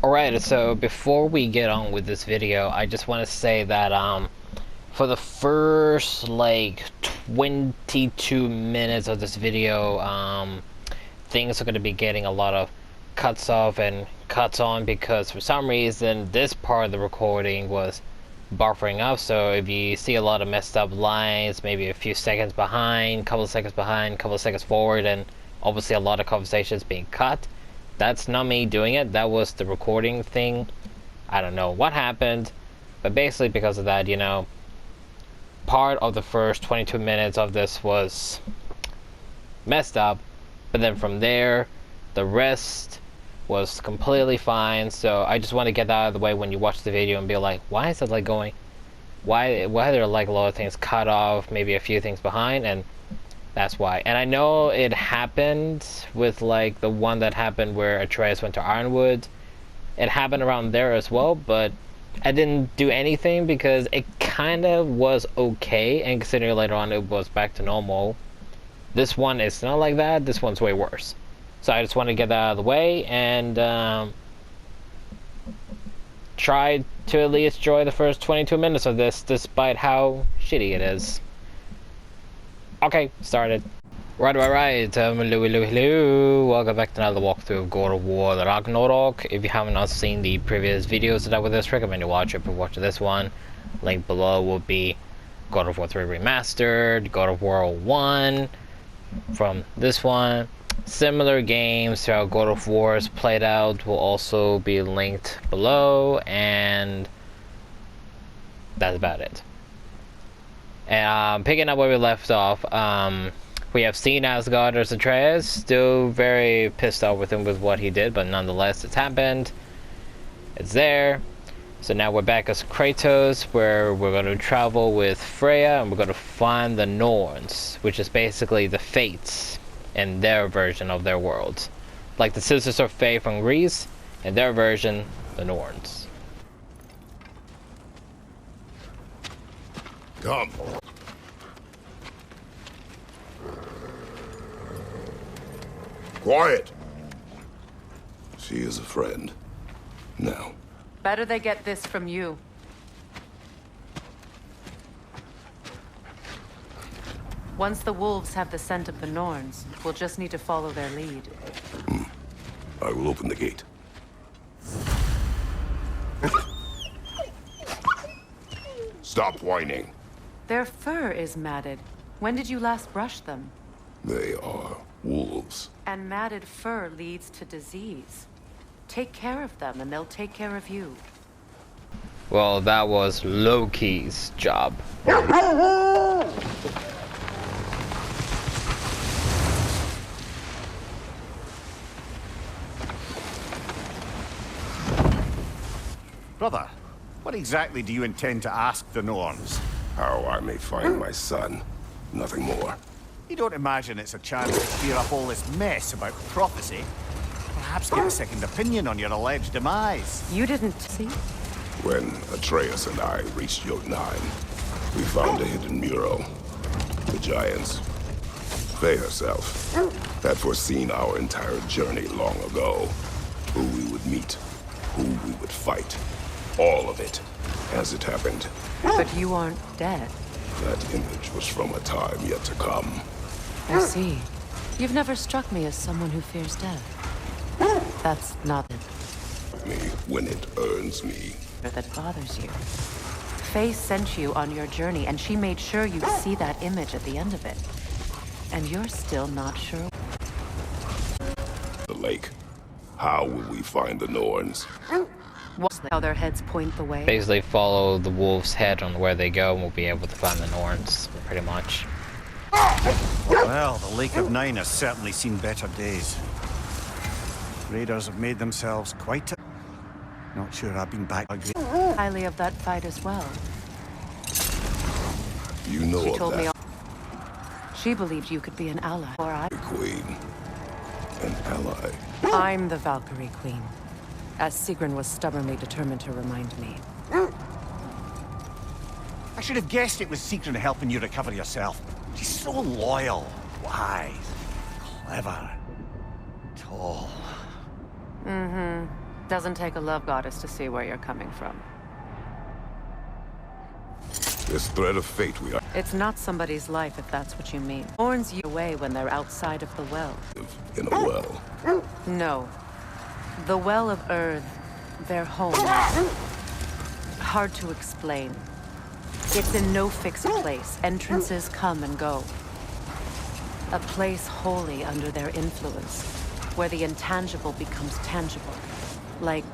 Alright, so before we get on with this video, I just want to say that for the first like 22 minutes of this video, things are going to be getting a lot of cuts off and cuts on because for some reason this part of the recording was buffering up. So if you see a lot of messed up lines, maybe a few seconds behind, couple of seconds behind, couple of seconds forward, and obviously a lot of conversations being cut, that's not me doing it. That was the recording thing. I don't know what happened, but basically because of that, you know, part of the first 22 minutes of this was messed up, but then from there the rest was completely fine. So I just want to get that out of the way when you watch the video and be like, why is it like going, why are there like a lot of things cut off, maybe a few things behind, and that's why. And I know it happened with like the one that happened where Atreus went to Ironwood. It happened around there as well, but I didn't do anything because it kind of was okay, and considering later on it was back to normal. This one is not like that. This one's way worse. So I just want to get that out of the way and try to at least enjoy the first 22 minutes of this, despite how shitty it is. Okay, started. Right, hello. Welcome back to another walkthrough of God of War Ragnarök. If you haven't seen the previous videos that I would recommend you watch it, but watch this one. Link below will be God of War 3 Remastered, God of War 1 from this one. Similar games to how God of War is played out will also be linked below, and that's about it. And picking up where we left off, we have seen Asgard's Atreus, still very pissed off with him with what he did, but nonetheless it's happened. It's there. So now we're back as Kratos, where we're going to travel with Freya and we're going to find the Norns, which is basically the Fates in their version of their world. Like the Sisters of Fae from Greece, in their version, the Norns. Come. Quiet. She is a friend. Now. Better they get this from you. Once the wolves have the scent of the Norns, we'll just need to follow their lead. I will open the gate. Stop whining. Their fur is matted. When did you last brush them? They are wolves. And matted fur leads to disease. Take care of them and they'll take care of you. Well, that was Loki's job. Brother, what exactly do you intend to ask the Norns? How I may find my son. Nothing more. You don't imagine it's a chance to clear up all this mess about prophecy? Perhaps get a second opinion on your alleged demise. You didn't see? When Atreus and I reached Jotunheim, we found a hidden mural. The giants, Faye herself, had foreseen our entire journey long ago. Who we would meet, who we would fight. All of it, as it happened. But you aren't dead. That image was from a time yet to come. I see. You've never struck me as someone who fears death. That's not it Me when it earns me. that bothers you. Faye sent you on your journey, and she made sure you'd see that image at the end of it. And you're still not sure. The lake. How will we find the Norns? How their heads point the way. Basically follow the wolf's head on where they go and we'll be able to find the Norns, pretty much. Well, the Lake of Nine has certainly seen better days. Raiders have made themselves quite Not sure I've been back. Highly of that fight as well. You know She of told me that, she believed you could be an ally. Or Queen. An ally. I'm the Valkyrie Queen, as Sigrun was stubbornly determined to remind me. I should have guessed it was Sigrun helping you recover yourself. She's so loyal, wise, clever, tall. Mm-hmm. Doesn't take a love goddess to see where you're coming from. This thread of fate we are It's not somebody's life, if that's what you mean. Norns you away when they're outside of the well. in a well. No. The Well of Earth, their home. Hard to explain. It's in no fixed place. Entrances come and go. A place wholly under their influence, where the intangible becomes tangible. Like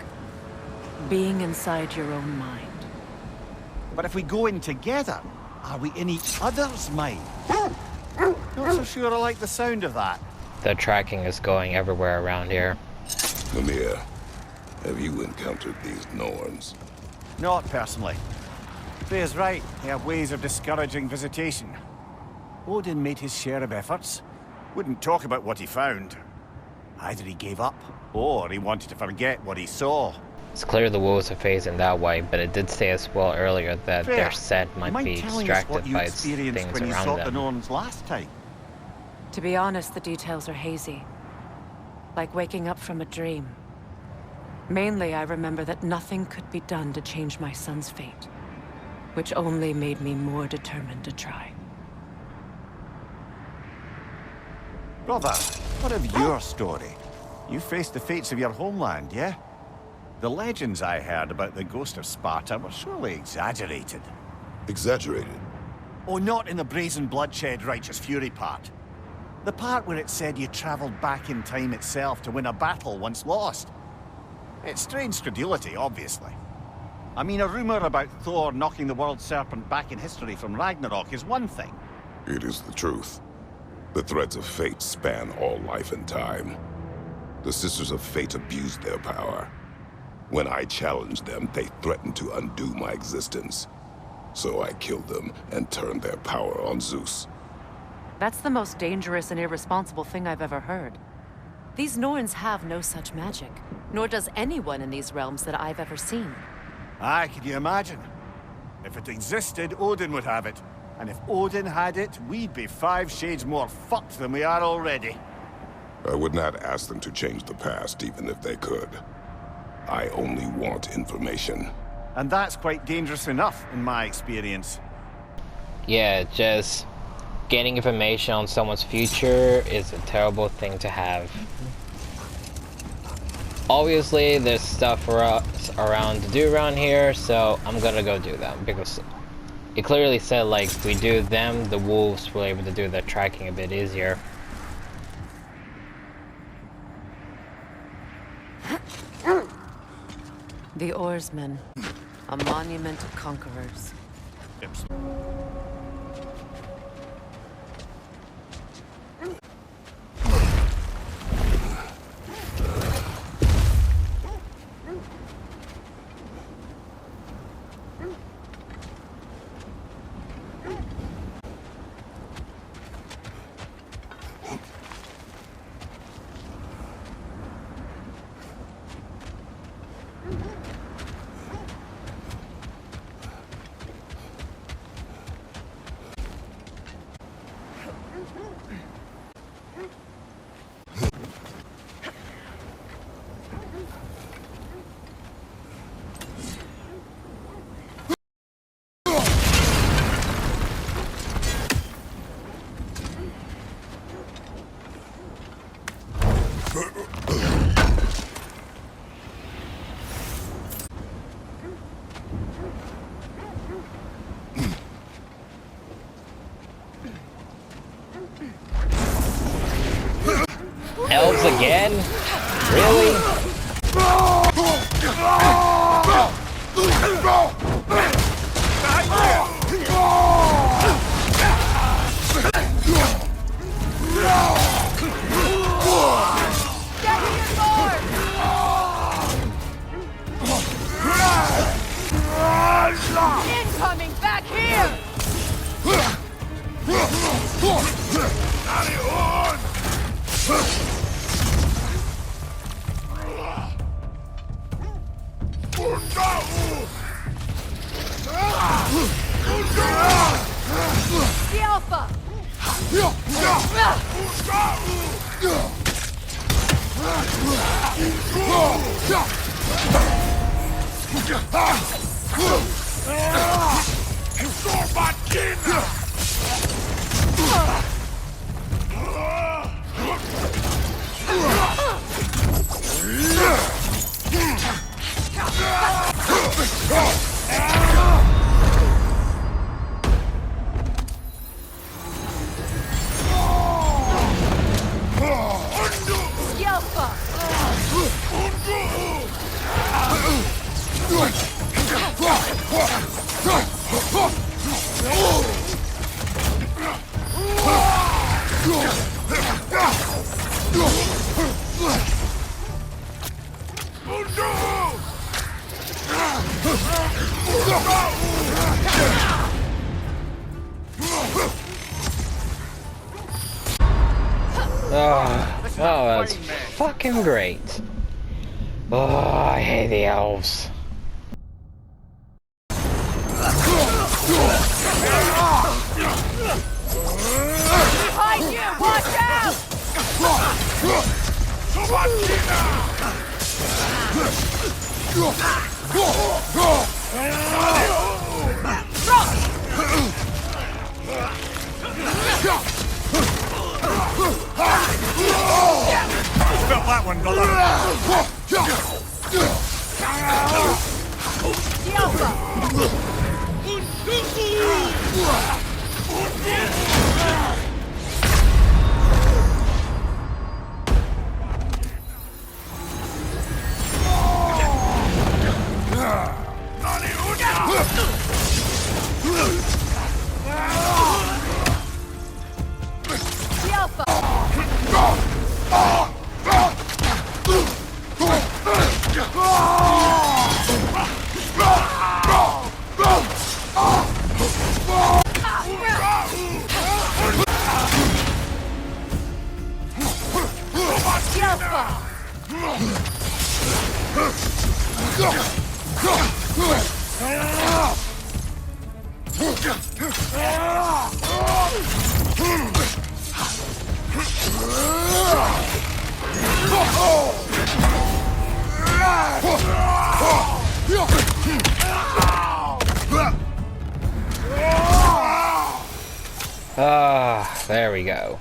being inside your own mind. But if we go in together, are we in each other's mind? Not so sure I like the sound of that. The tracking is going everywhere around here. Mimir, have you encountered these Norns? Not personally. Freya's right. They have ways of discouraging visitation. Odin made his share of efforts. Wouldn't talk about what he found. Either he gave up, or he wanted to forget what he saw. It's clear the wolves are phasing that way, but it did say as well earlier that Freya, their set might mind be telling us distracted what you by experienced things when you around sought the them. Norns last time? To be honest, the details are hazy. Like waking up from a dream. Mainly, I remember that nothing could be done to change my son's fate. Which only made me more determined to try. Brother, what of your story? You faced the fates of your homeland, yeah? The legends I heard about the ghost of Sparta were surely exaggerated. Exaggerated. Oh, not in the brazen bloodshed righteous fury part. The part where it said you traveled back in time itself to win a battle once lost. It's strange credulity, obviously. I mean, a rumor about Thor knocking the world serpent back in history from Ragnarok is one thing. It is the truth. The threads of fate span all life and time. The Sisters of Fate abused their power. When I challenged them, they threatened to undo my existence. So I killed them and turned their power on Zeus. That's the most dangerous and irresponsible thing I've ever heard. These Norns have no such magic, nor does anyone in these realms that I've ever seen. Aye, can you imagine? If it existed, Odin would have it. And if Odin had it, we'd be 5 shades more fucked than we are already. I would not ask them to change the past, even if they could. I only want information. And that's quite dangerous enough, in my experience. Yeah, just getting information on someone's future is a terrible thing to have. Obviously, there's stuff around to do around here, so I'm gonna go do them, because it clearly said, like, if we do them, the wolves will be able to do their tracking a bit easier. The Oarsmen, a monument of conquerors. Elves again? Really? Incoming back here! The Alpha! Oh, that's fucking great. Oh, I hate the elves. Behind you! Watch out! Felt that one, brother. Ah, there we go.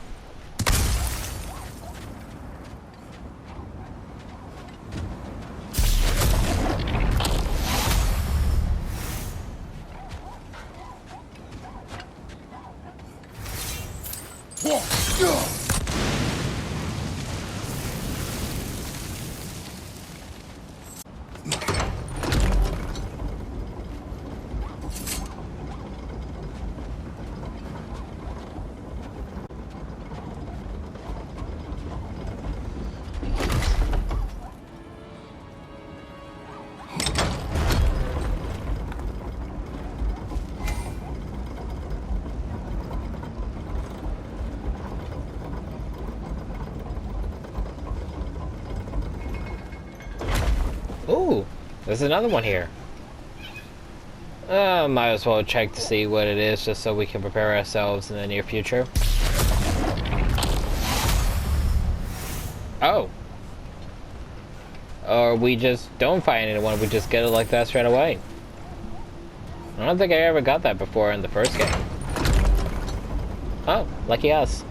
Ooh, there's another one here. Might as well check to see what it is, just so we can prepare ourselves in the near future. Oh. Or we just don't find anyone, we just get it like that straight away. I don't think I ever got that before in the first game. Oh, lucky us.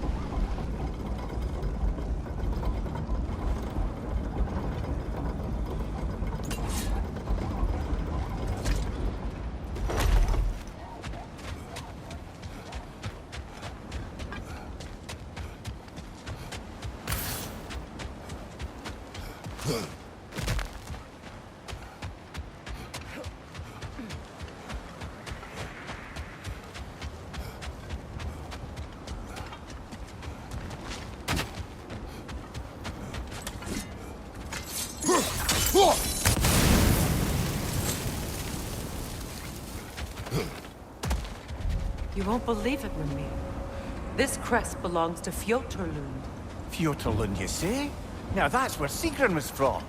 You won't believe it, Mimir. This crest belongs to Fjotorlund. Fjotorlund, you say? Now that's where Sigrun was from.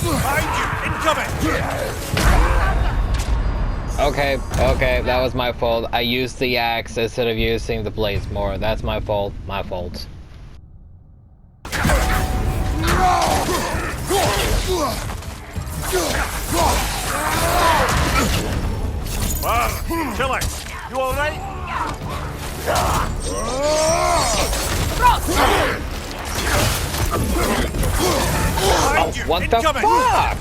Behind you! Incoming! Okay, okay, that was my fault. I used the axe instead of using the blades more. That's my fault. My fault. Killer! You alright? Behind you! What the Incoming! fuck?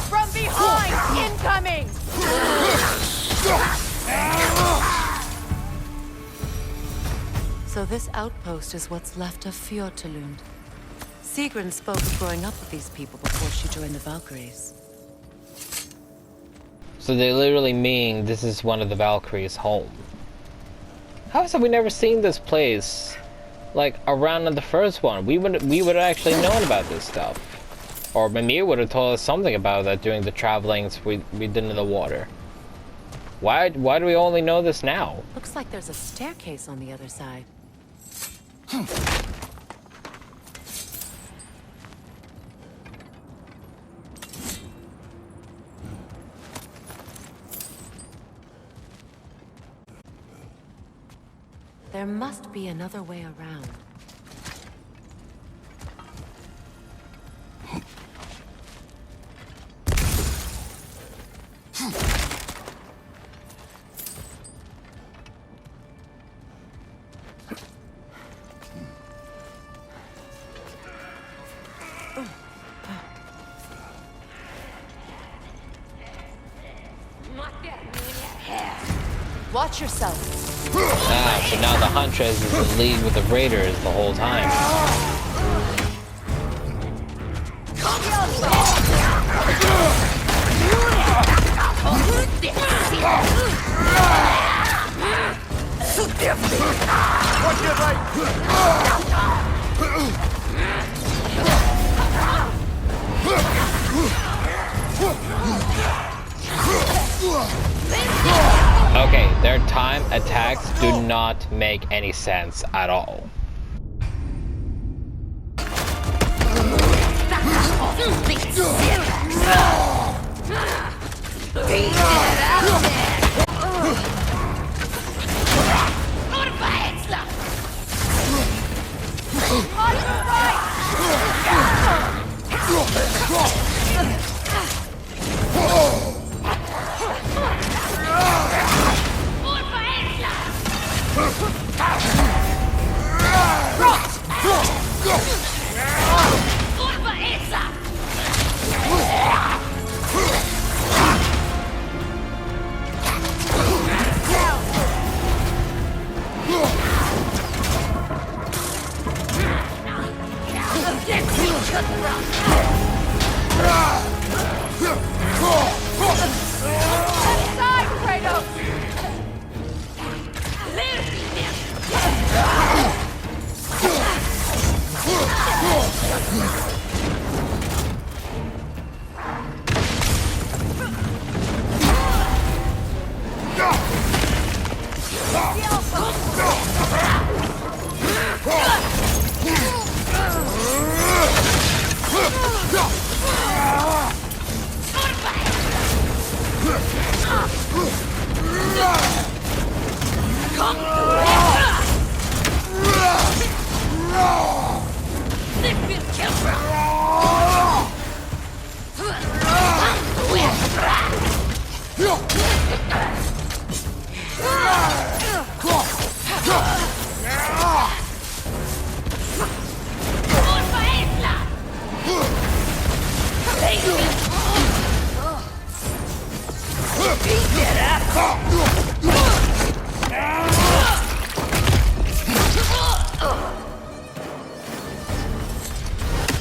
From behind! Incoming! So this outpost is what's left of Fjordtalund. Sigrun spoke of growing up with these people before she joined the Valkyries. So they literally mean this is one of the Valkyries' home. How have we never seen this place like around in the first one? We would have actually known about this stuff. Or Mimir would have told us something about that during the travelings we did in the water. Why do we only know this now? Looks like there's a staircase on the other side. There must be another way around. Watch yourself. Ah, so now the Huntress is in league with the Raiders the whole time. Watch your right! Okay, their time attacks do not make any sense at all.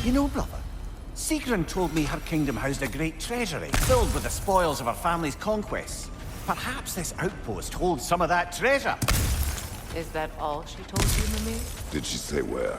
You know, brother, Sigrun told me her kingdom housed a great treasury filled with the spoils of her family's conquests. Perhaps this outpost holds some of that treasure. Is that all she told you, Mimir? Did she say where?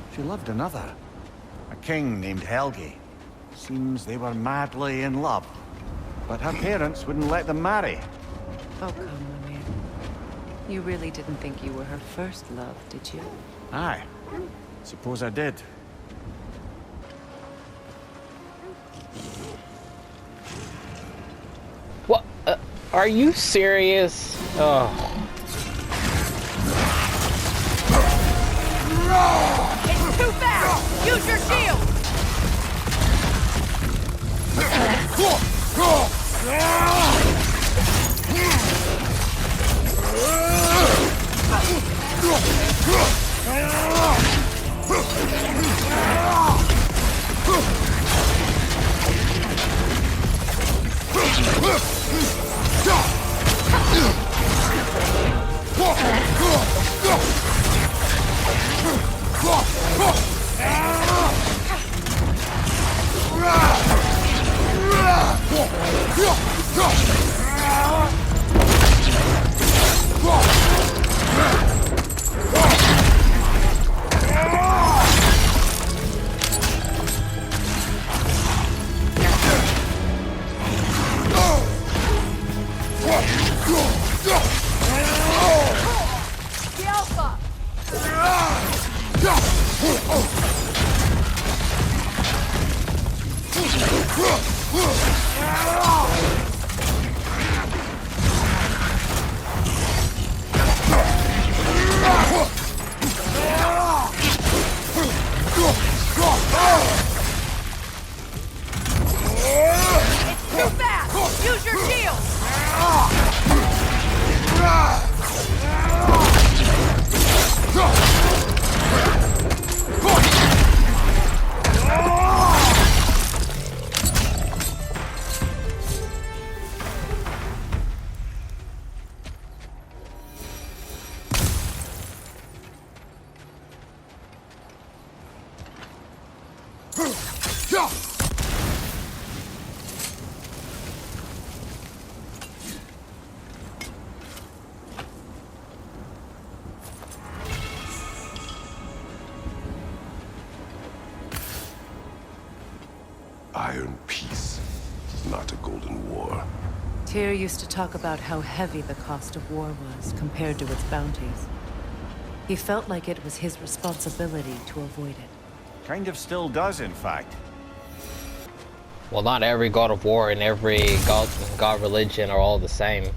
She loved another. A king named Helgi. Seems they were madly in love. But her parents wouldn't let them marry. Oh, come on, man. You really didn't think you were her first love, did you? Aye. Suppose I did. What? Are you serious? Oh. It's too fast! Use your shield! The Alpha! It's too fast! Use your shield! Iron peace, not a golden war. Tyr used to talk about how heavy the cost of war was compared to its bounties. He felt like it was his responsibility to avoid it. Kind of still does, in fact. Well, not every god of war and every god religion are all the same.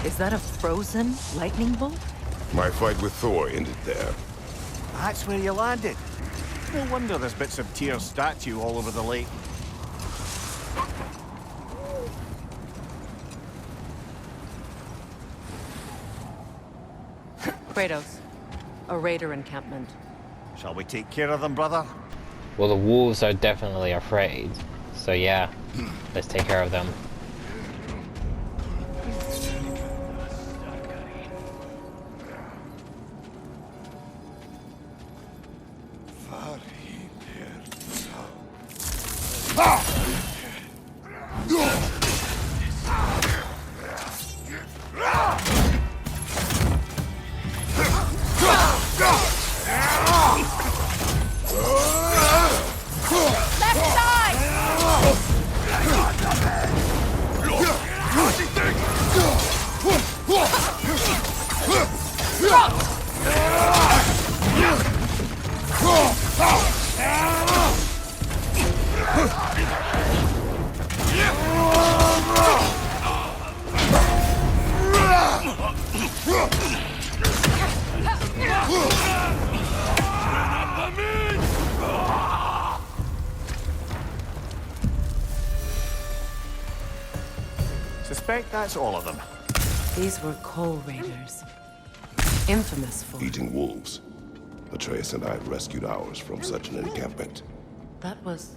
Is that a frozen lightning bolt? My fight with Thor ended there. That's where you landed. No wonder there's bits of Tyr's statue all over the lake. Kratos, a raider encampment. Shall we take care of them, brother? Well, the wolves are definitely afraid. So yeah, let's take care of them. Left side! suspect that's all of them. These were coal raiders. Infamous for... Eating wolves. Atreus and I rescued ours from such an encampment. That was...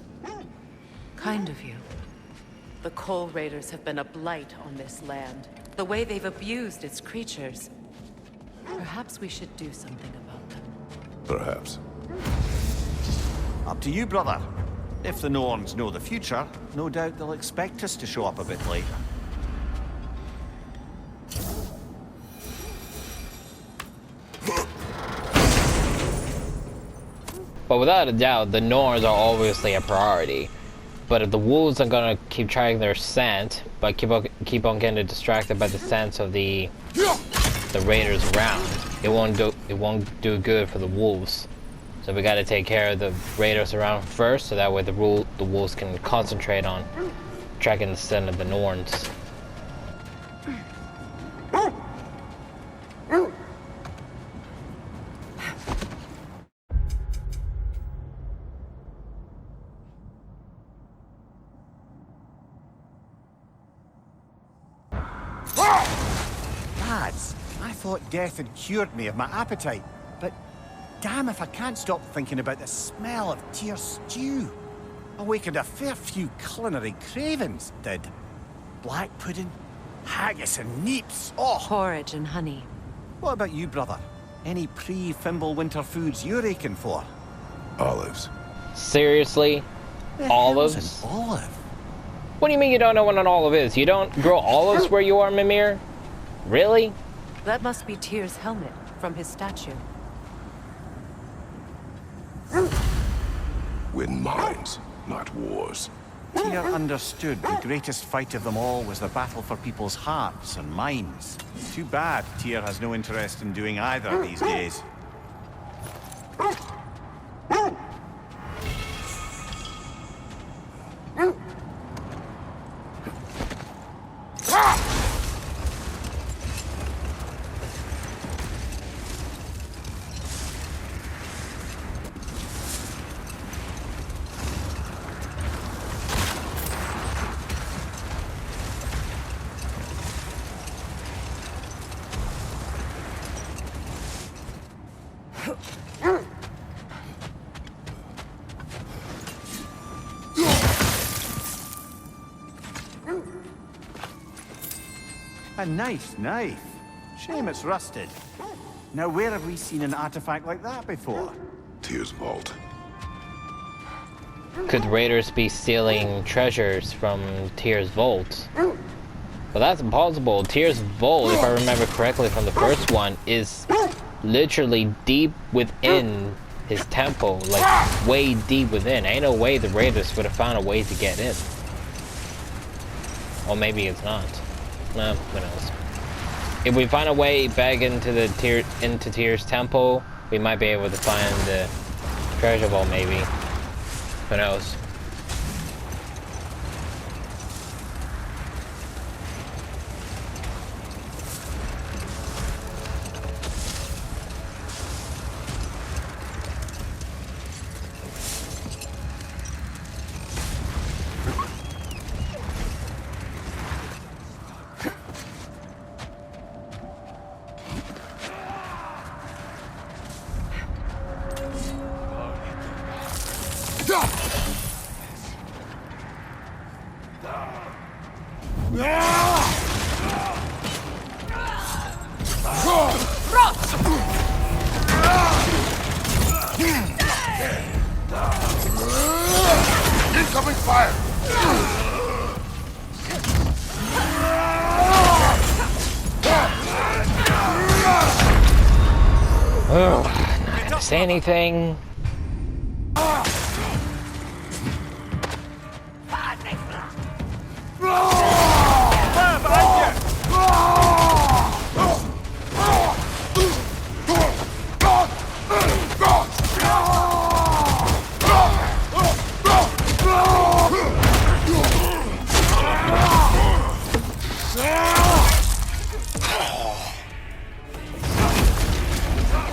kind of you. The coal raiders have been a blight on this land. The way they've abused its creatures. Perhaps we should do something about them. Perhaps. Up to you, brother. If the Norns know the future, no doubt they'll expect us to show up a bit later. But without a doubt, the Norns are obviously a priority. But if the wolves are gonna keep trying their scent, but keep on getting distracted by the scents of the raiders around, it won't do good for the wolves. So we gotta take care of the raiders around first, so that way the wolves can concentrate on tracking the scent of the Norns. Lads, I thought death had cured me of my appetite, but damn if I can't stop thinking about the smell of Tyr stew. Awakened a fair few culinary cravings, did. Black pudding, haggis and neeps, oh! Porridge and honey. What about you, brother? Any pre-Fimble winter foods you're aching for? Olives. Seriously? The hell's Olives? an olive? What do you mean you don't know what an olive is? You don't grow olives where you are, Mimir? Really? That must be Tyr's helmet from his statue. Win minds, not wars. Tyr understood the greatest fight of them all was the battle for people's hearts and minds. Too bad Tyr has no interest in doing either these days. A nice knife. Shame it's rusted. Now where have we seen an artifact like that before? Tyr's vault. Could raiders be stealing treasures from Tyr's vault? Well, that's impossible. Tyr's vault, if I remember correctly from the first one, is literally deep within his temple, like way deep within. Ain't no way the raiders would have found a way to get in. Or maybe it's not. No, who knows. If we find a way back into Tyr's temple, we might be able to find the treasure vault, maybe. Who knows? Incoming fire! Oh, not gonna say anything.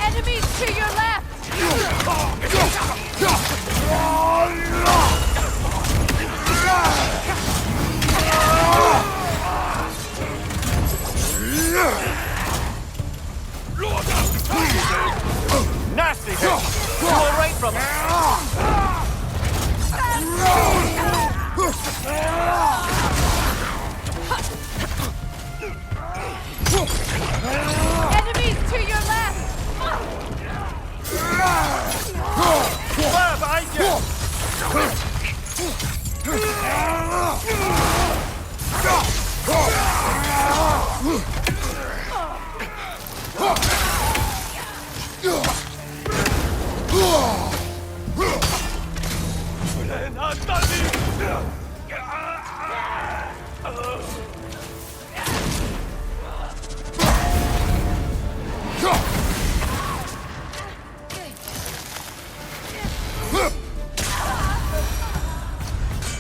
Enemies to your left!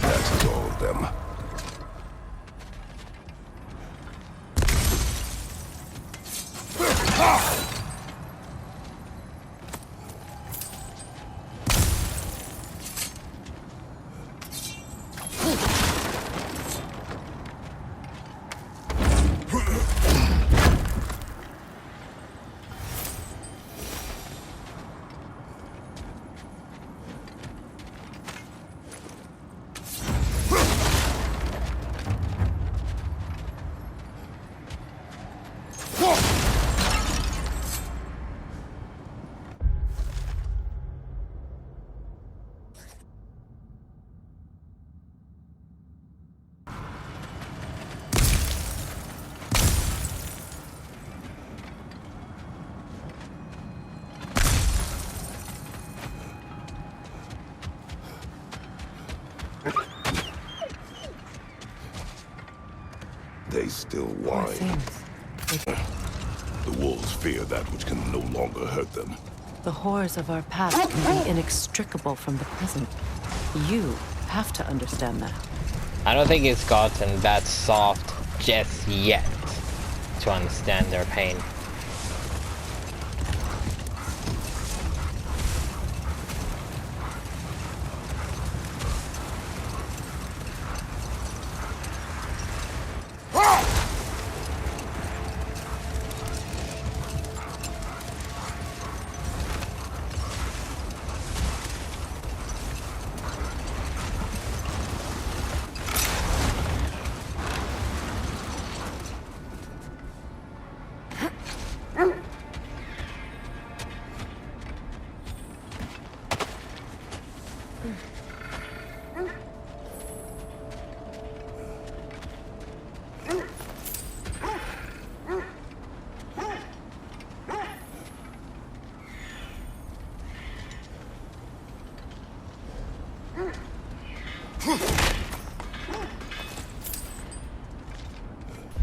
That is all of them. They still whine. The wolves fear that which can no longer hurt them. The horrors of our past can be inextricable from the present. You have to understand that. I don't think it's gotten that soft just yet to understand their pain.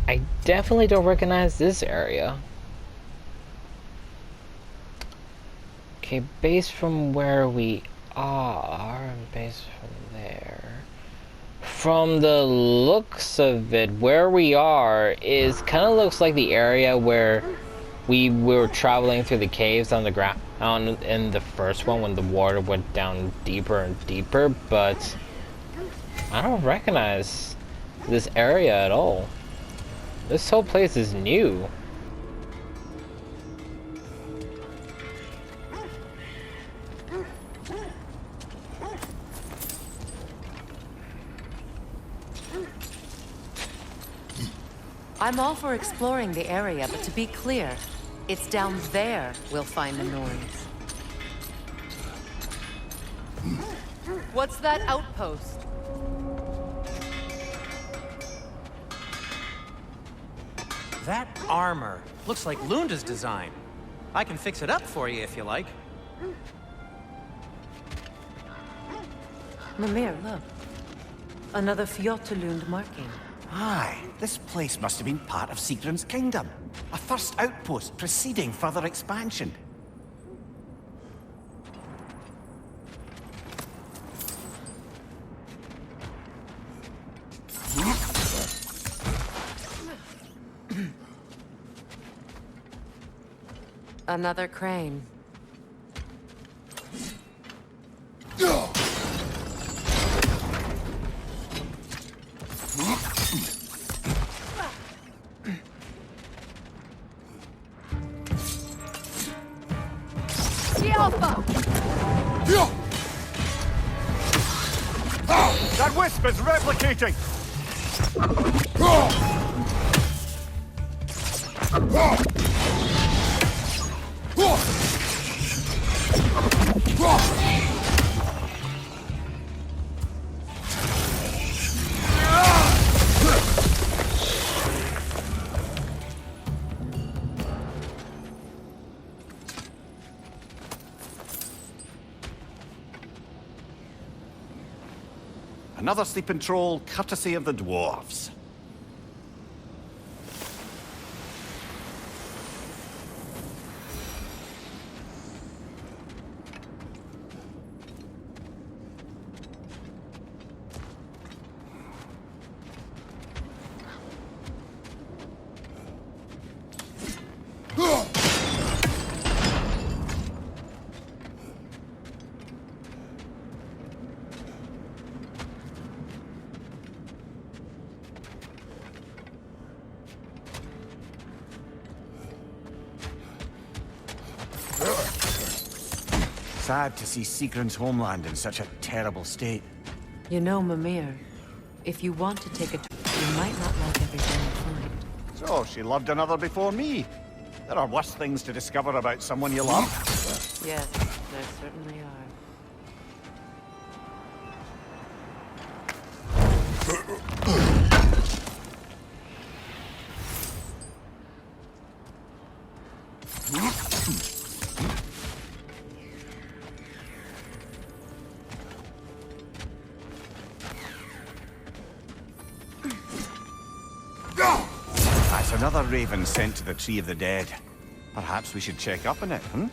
I definitely don't recognize this area. Okay, based from where we are, and based from there. From the looks of it, where we are is kind of looks like the area where we were traveling through the caves on the ground in the first one when the water went down deeper and deeper, but I don't recognize this area at all. This whole place is new. I'm all for exploring the area, but to be clear, it's down there we'll find the Norns. What's that outpost? That armor looks like Lunda's design. I can fix it up for you if you like. Mimir, look. Another Fjotalund marking. Aye, this place must have been part of Sigrun's kingdom. A first outpost preceding further expansion. Another crane. That wisp is replicating! Another sleeping troll, courtesy of the dwarves. Sad to see Sigrun's homeland in such a terrible state. You know, Mimir, if you want to take a tour, you might not like everything you find. So, she loved another before me. There are worse things to discover about someone you love. Yes, there certainly are. That's another raven sent to the Tree of the Dead. Perhaps we should check up on it, hmm?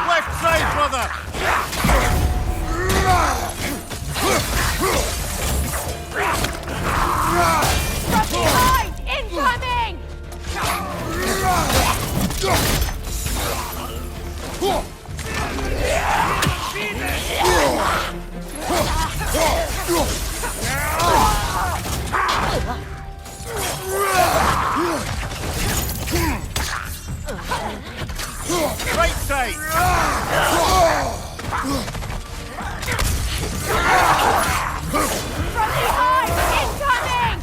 Left side, brother! From behind! Incoming! Right side! From behind! Incoming!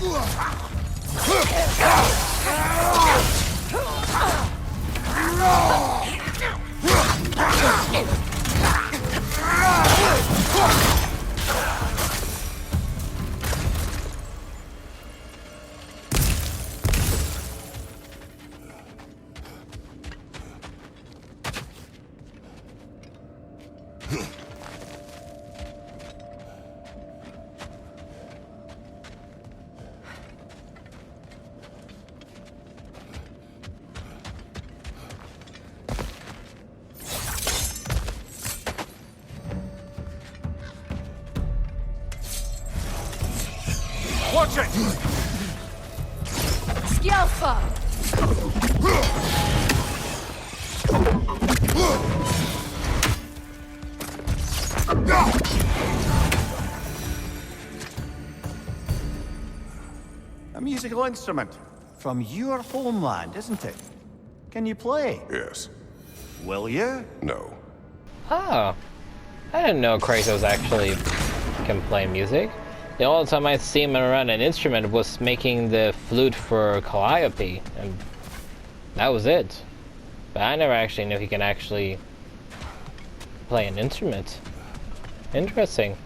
Watch it! Skillful! A musical instrument. From your homeland, isn't it? Can you play? Yes. Will you? No. Oh, I didn't know Kratos actually can play music. The only time I see him around an instrument was making the flute for Calliope, and that was it. But I never actually knew he can actually play an instrument. Interesting.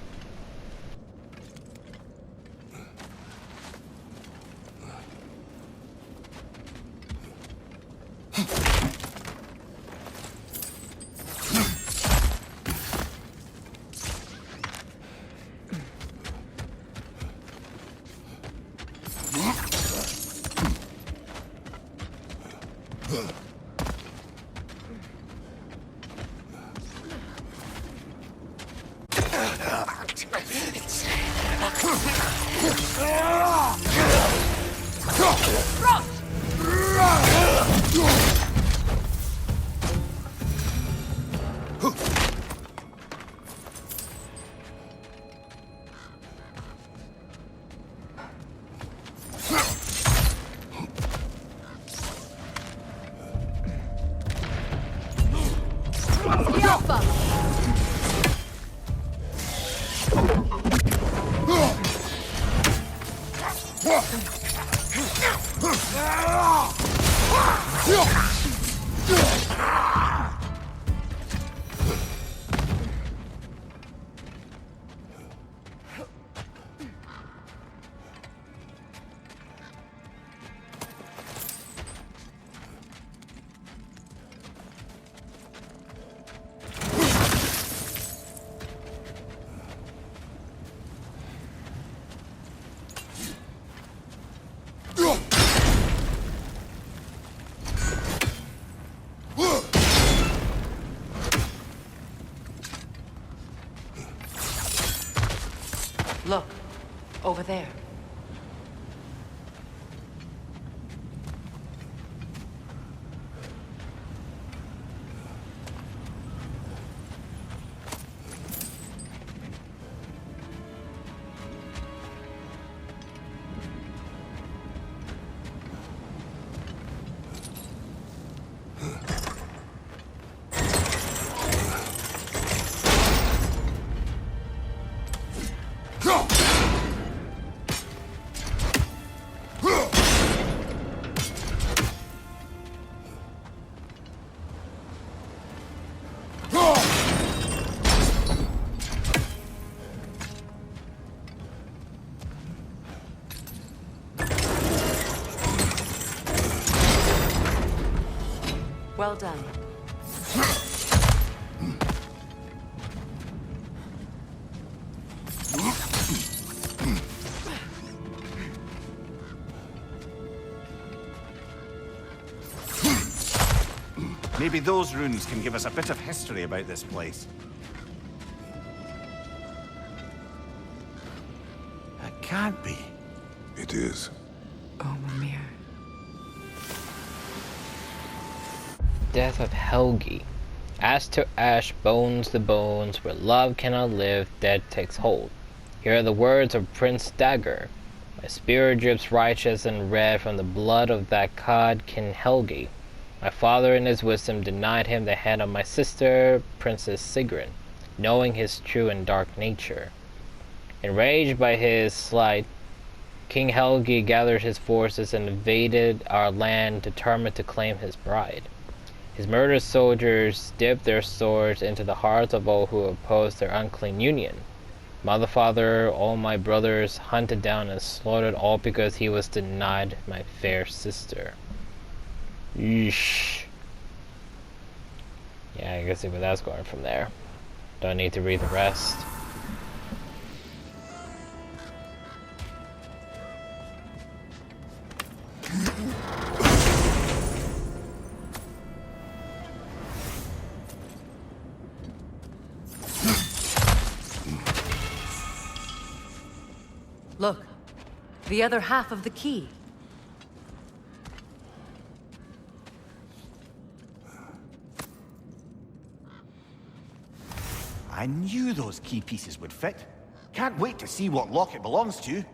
The Alpha! Look, over there. Well done. Maybe those runes can give us a bit of history about this place. It can't be. It is. Oh, Mimir. Death of Helgi. Ash to ash, bones to bones, where love cannot live, death takes hold. Here are the words of Prince Dagger. My spirit drips righteous and red from the blood of that cod King Helgi. My father in his wisdom denied him the hand of my sister, Princess Sigrun, knowing his true and dark nature. Enraged by his slight, King Helgi gathered his forces and invaded our land, determined to claim his bride. His murderous soldiers dipped their swords into the hearts of all who opposed their unclean union. Mother, father, all my brothers hunted down and slaughtered, all because he was denied my fair sister. Yeesh. Yeah, I can see where that's going from there. Don't need to read the rest. Look, the other half of the key. I knew those key pieces would fit. Can't wait to see what lock it belongs to.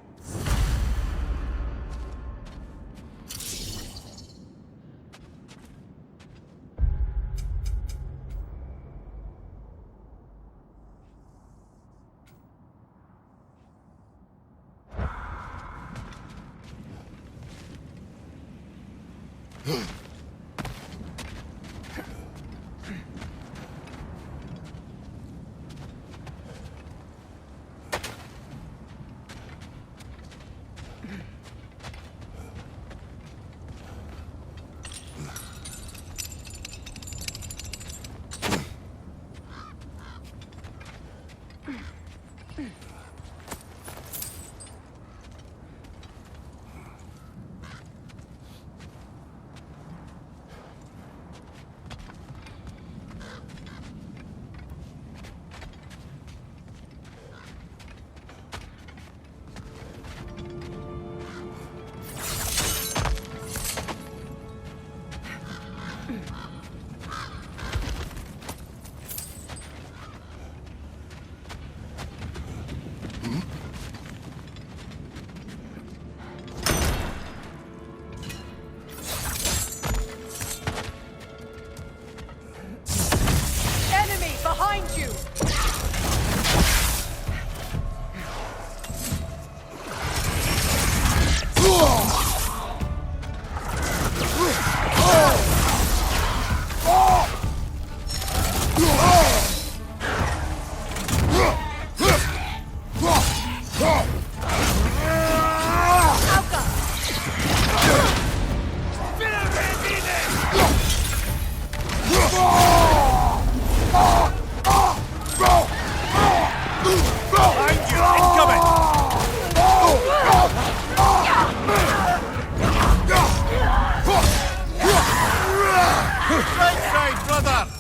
brother!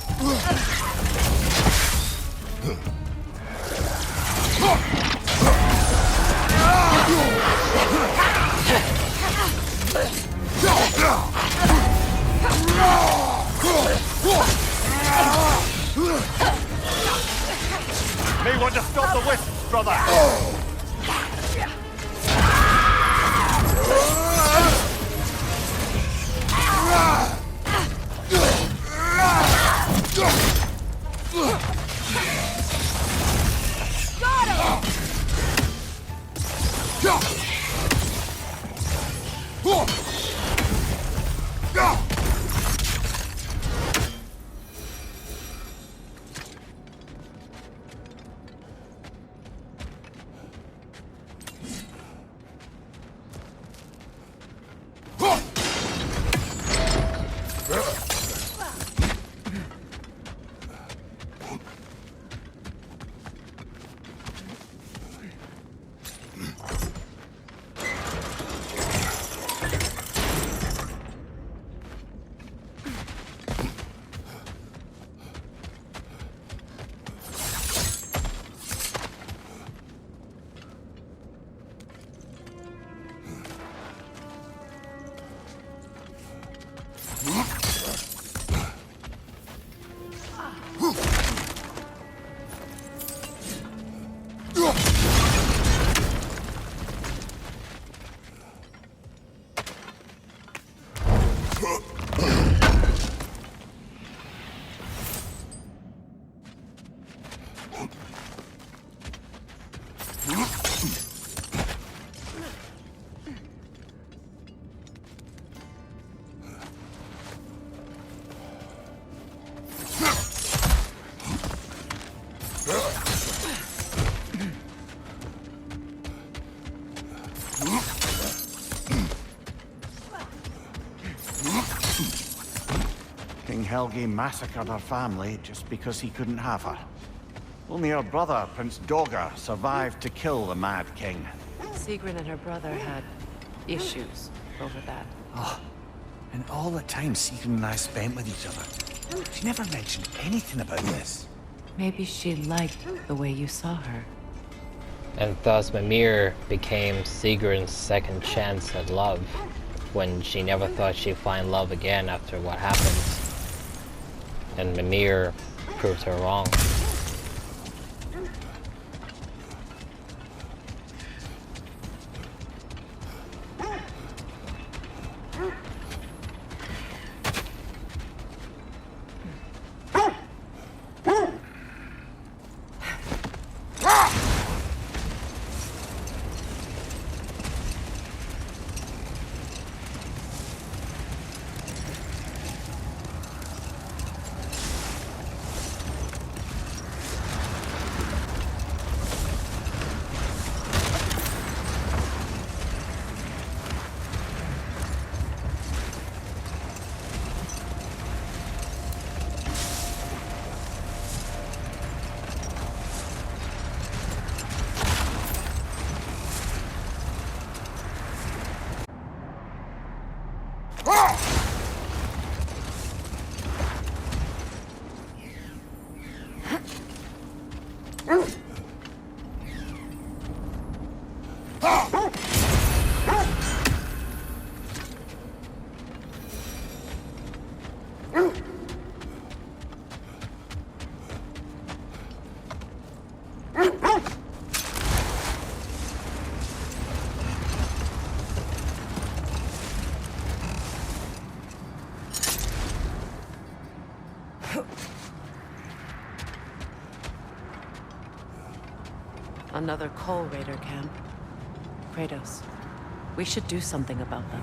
May want to stop the wisps, brother! King Helgi massacred her family just because he couldn't have her. Only her brother, Prince Dogr, survived to kill the Mad King. Sigrun and her brother had issues over that. Oh, and all the time Sigrun and I spent with each other, she never mentioned anything about this. Maybe she liked the way you saw her. And thus Mimir became Sigrun's second chance at love, when she never thought she'd find love again after what happened. And Mimir proved her wrong. Another Coal Raider camp. Kratos, we should do something about them.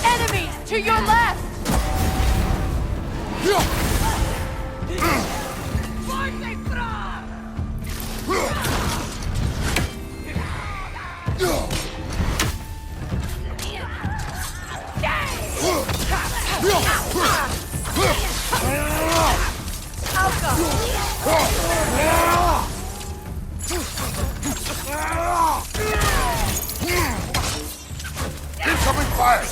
Enemies to your left! Incoming fire!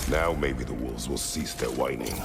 Now maybe the wolves will cease their whining.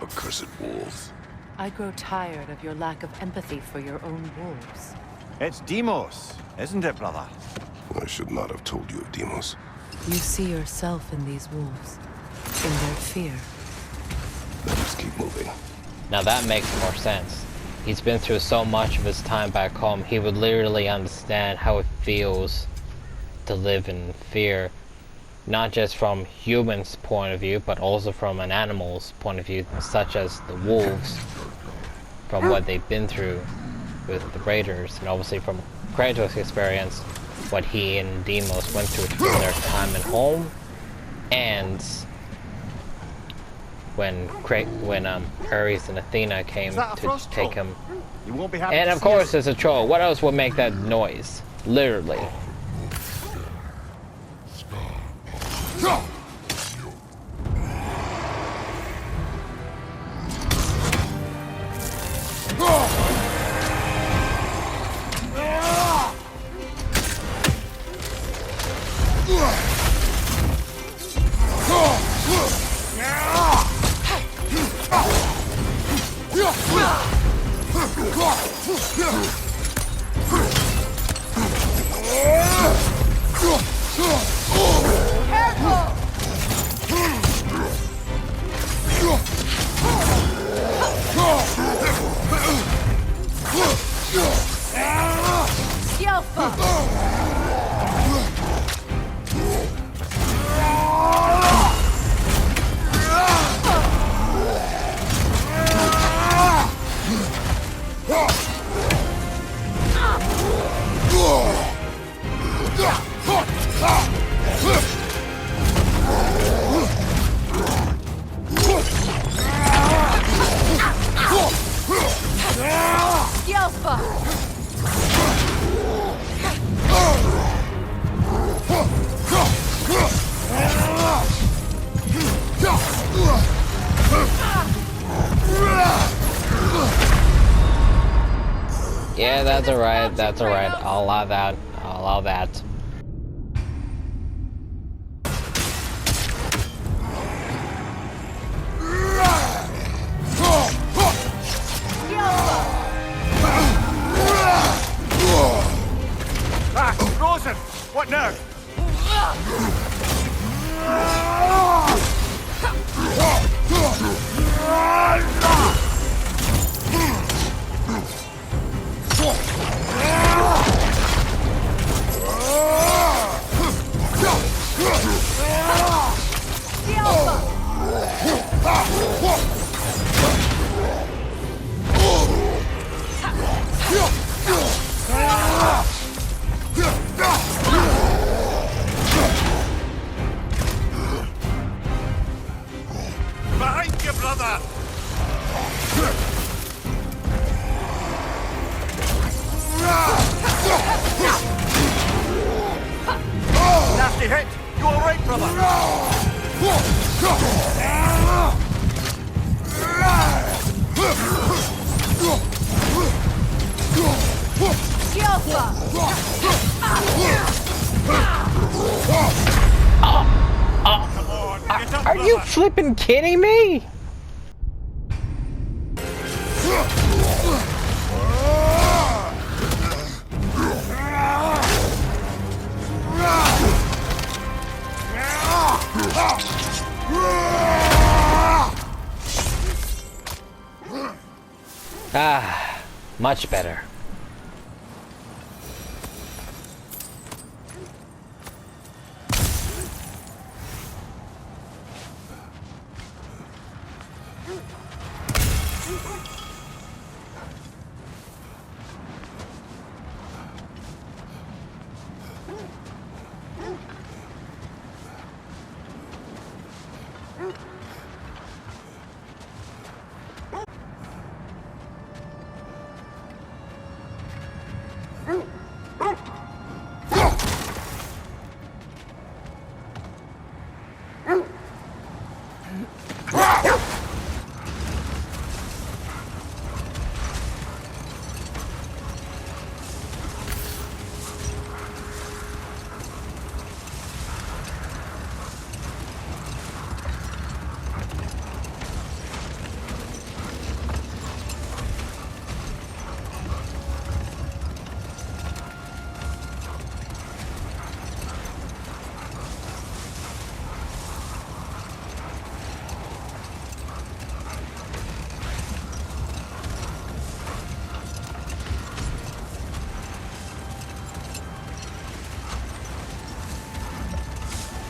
Accursed wolves. I grow tired of your lack of empathy for your own wolves. It's Demos, isn't it, brother? I should not have told you of Demos. You see yourself in these wolves, in their fear. Let us keep moving. Now that makes more sense. He's been through so much of his time back home, he would literally understand how it feels to live in fear. Not just from humans' point of view, but also from an animal's point of view, such as the wolves, from what they've been through with the raiders, and obviously from Kratos' experience, what he and Deimos went through in their time at home, and when Ares and Athena came to take him. You won't be happy And to of see course us. there's a troll. What else would make that noise? Literally. Yeah, that's alright, that's alright. I'll allow that. I'll allow that. Ah, Rosen! What now? Heavy hit! You alright, brother? Are you flipping kidding me? Ah, much better.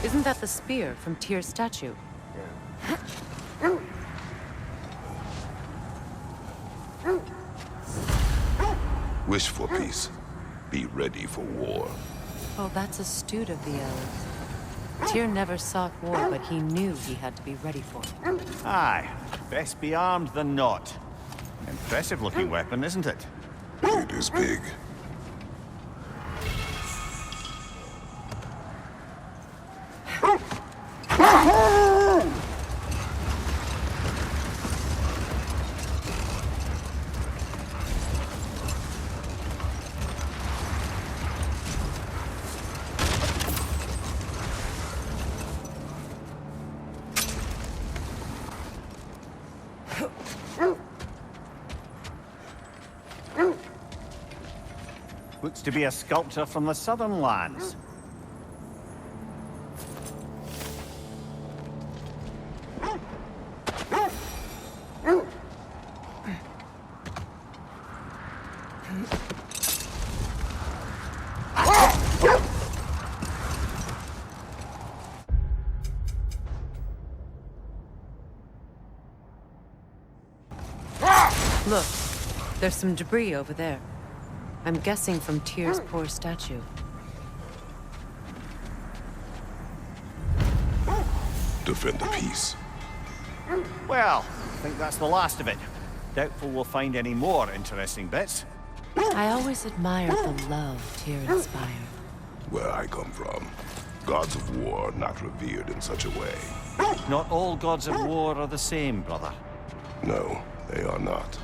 Isn't that the spear from Tyr's statue? Wish for peace. Be ready for war. Oh, that's astute of the elves. Tyr never sought war, but he knew he had to be ready for it. Aye. Best be armed than not. Impressive looking weapon, isn't it? It is big. Looks to be a sculpture from the southern lands. Look, there's some debris over there. I'm guessing from Tyr's poor statue. Defend the peace. Well, I think that's the last of it. Doubtful we'll find any more interesting bits. I always admired the love Tyr inspired. Where I come from, gods of war are not revered in such a way. Not all gods of war are the same, brother. No, they are not.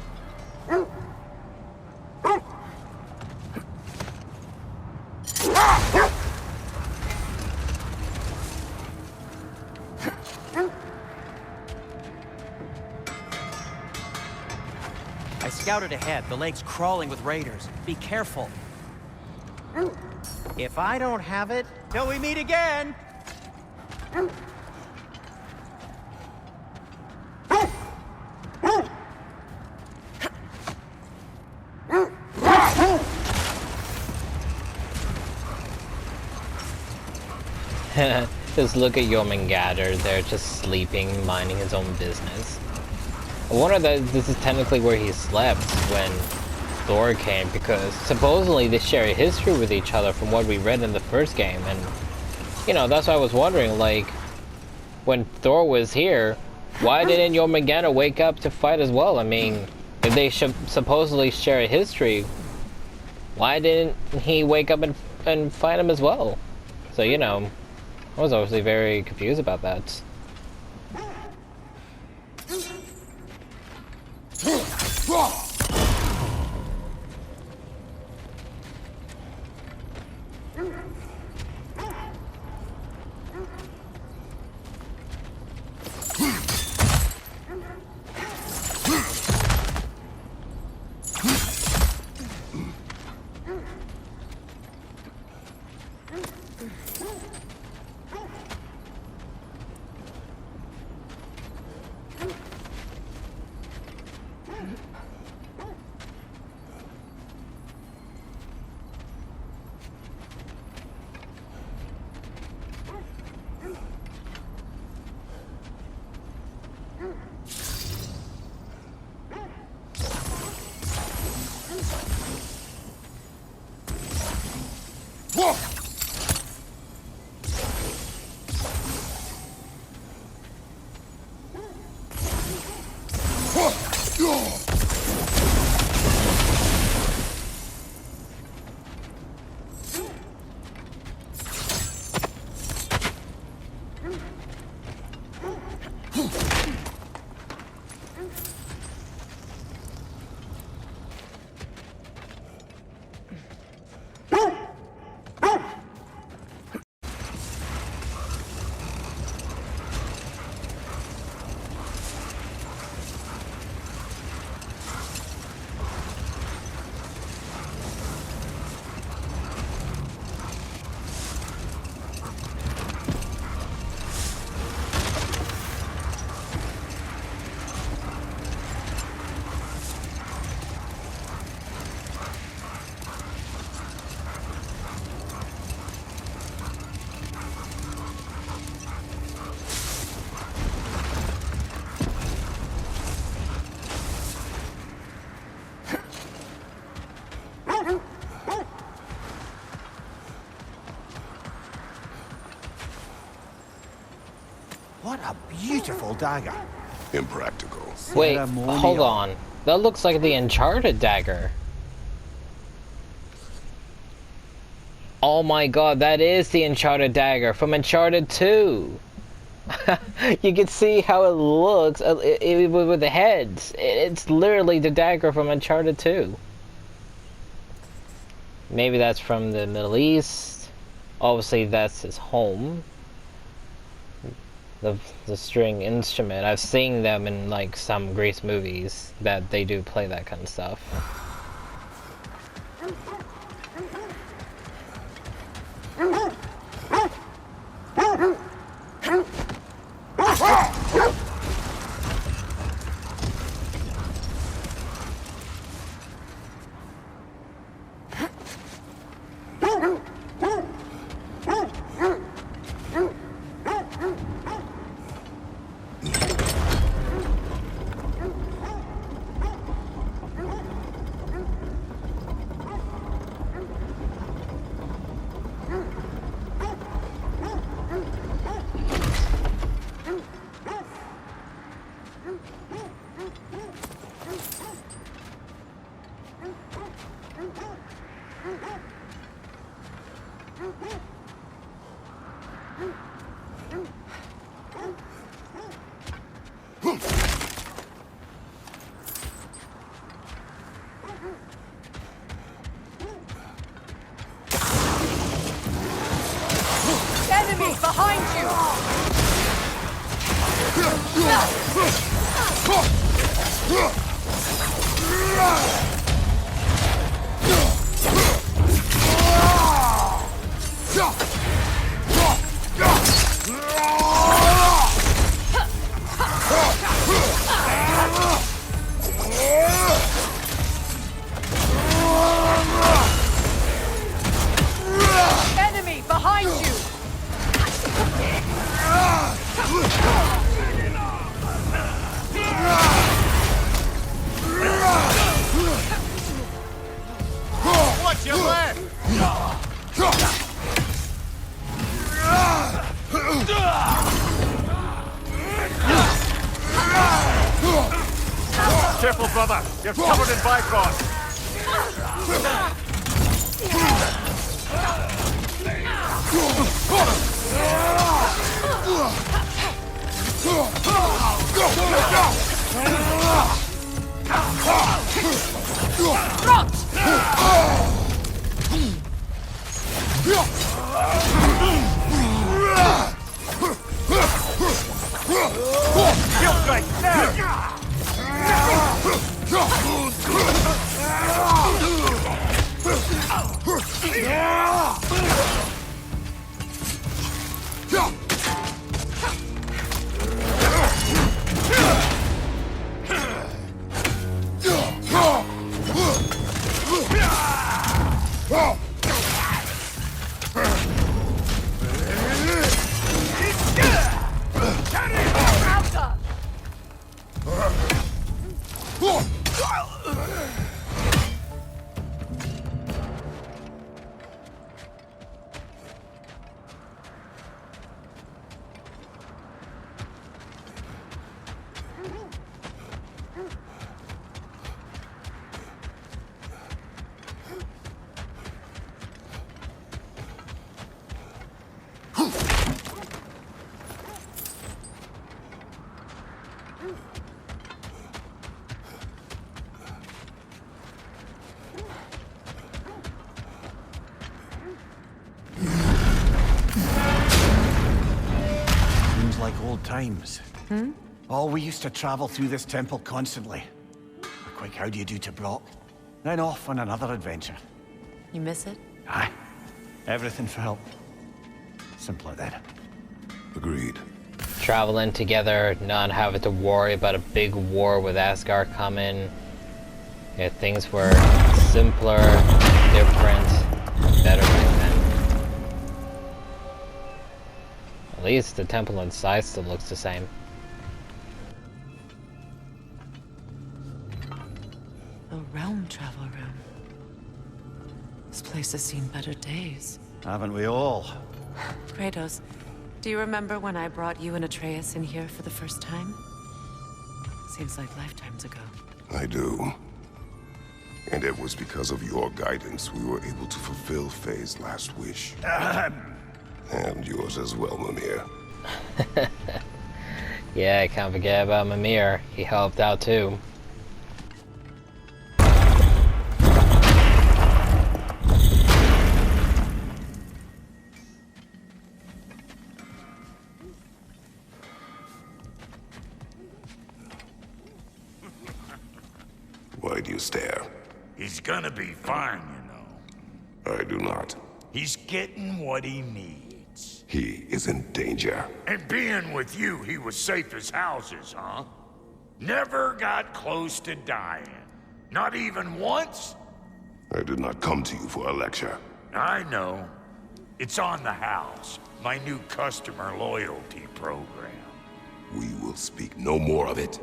I scouted ahead. The lake's crawling with raiders. Be careful. If I don't have it, till we meet again! Just look at Jormungandr there, just sleeping, minding his own business. I wonder that this is technically where he slept when Thor came, because supposedly they share a history with each other from what we read in the first game, and you know, that's why I was wondering, like, when Thor was here, why didn't Jormungandr wake up to fight as well? I mean, if they supposedly share a history, why didn't he wake up and fight him as well? So, you know, I was obviously very confused about that. What a beautiful dagger. Impractical. Wait, Ceremonial. hold on. That looks like the Uncharted dagger. Oh my god, that is the Uncharted dagger from Uncharted 2. You can see how it looks with the heads. It's literally the dagger from Uncharted 2. Maybe that's from the Middle East. Obviously, that's his home. The string instrument. I've seen them in like some Grease movies that they do play that kind of stuff. Enemies behind you! Enemy behind you! What's your left? Careful, brother. You're covered in Bifrost. Seems like old times. Oh, we used to travel through this temple constantly. A quick how do you do to Brock, then off on another adventure. You miss it? Aye. Everything felt simpler then. Agreed. Traveling together, not having to worry about a big war with Asgard coming. Yeah, things were simpler, different, better back then. At least the temple inside still looks the same. The realm travel room. This place has seen better days. Haven't we all? Kratos, do you remember when I brought you and Atreus in here for the first time? Seems like lifetimes ago. I do. And it was because of your guidance we were able to fulfill Faye's last wish. And yours as well, Mimir. Yeah, I can't forget about Mimir. He helped out too. Why do you stare? He's gonna be fine, you know. I do not. He's getting what he needs. He is in danger. And being with you, he was safe as houses, huh? Never got close to dying. Not even once? I did not come to you for a lecture. I know. It's on the house. My new customer loyalty program. We will speak no more of it.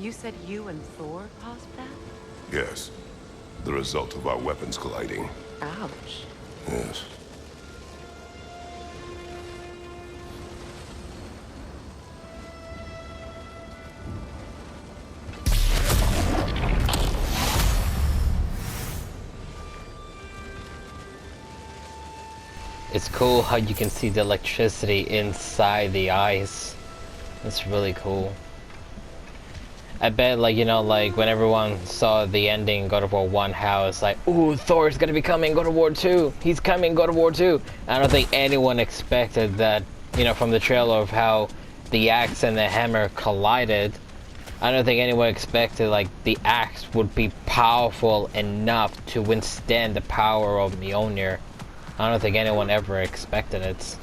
You said you and Thor caused that? Yes. The result of our weapons colliding. Ouch. Yes. It's cool how you can see the electricity inside the ice. It's really cool. I bet, like, you know, like, when everyone saw the ending God of War 1, how it's like, ooh, Thor's gonna be coming, God of War 2. He's coming, God of War 2. I don't think anyone expected that, you know, from the trailer of how the axe and the hammer collided. I don't think anyone expected, like, the axe would be powerful enough to withstand the power of Mjolnir. I don't think anyone ever expected it.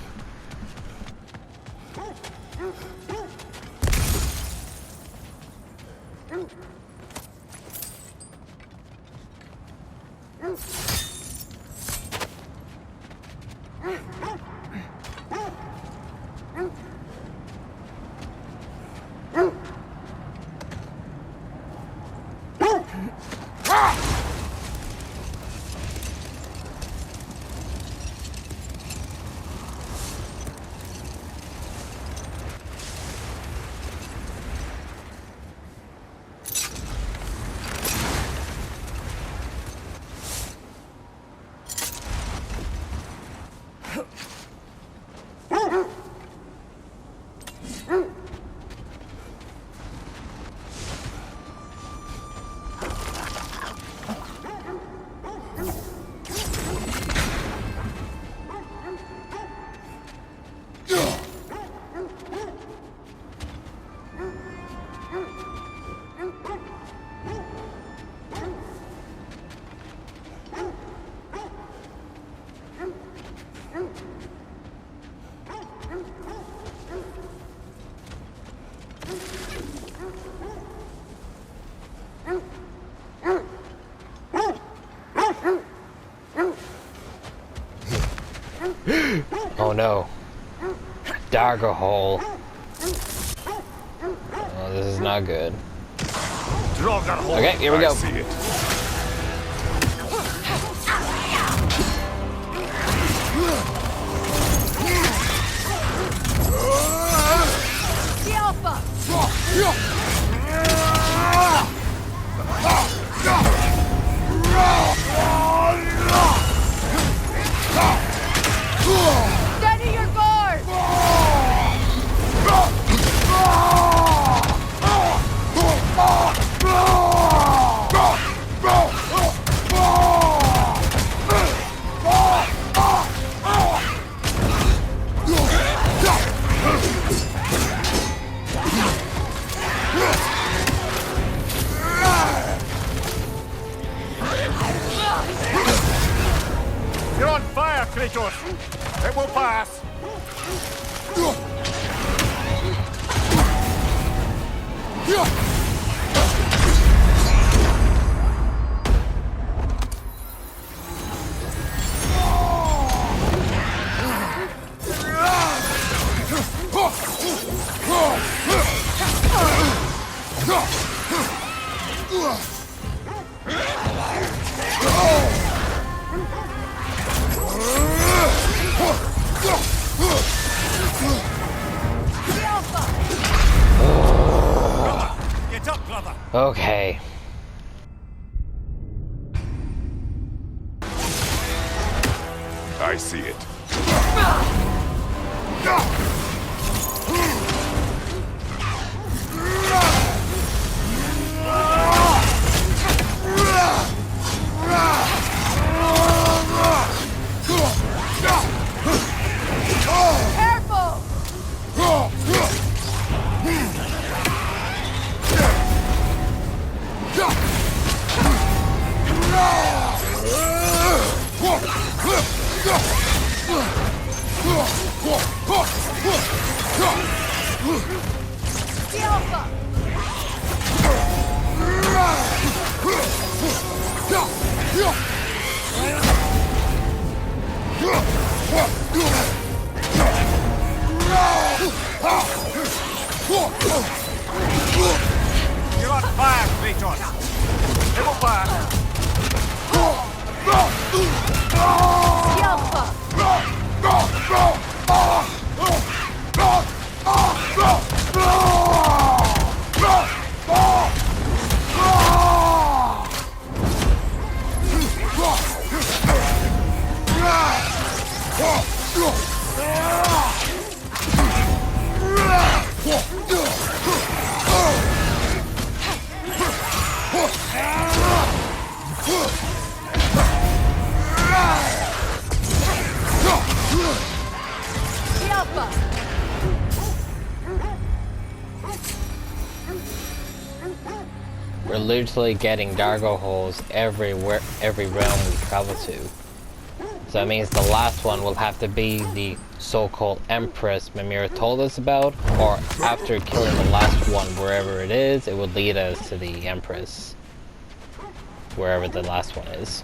no. Dagger hole. Oh, this is not good. Okay, here we go. I see it. The Alpha! Steady your guard! You're on fire, Kratos! It will pass! The Alpha! Get up, brother! Okay. I see it. Careful! The Alpha! You're on fire, Kratos! It will pass! The Alpha! The Alpha! We're literally getting Dargo holes everywhere, every realm we travel to. So that means the last one will have to be the so-called Empress Mimir told us about, or after killing the last one, wherever it is, it would lead us to the Empress. Wherever the last one is.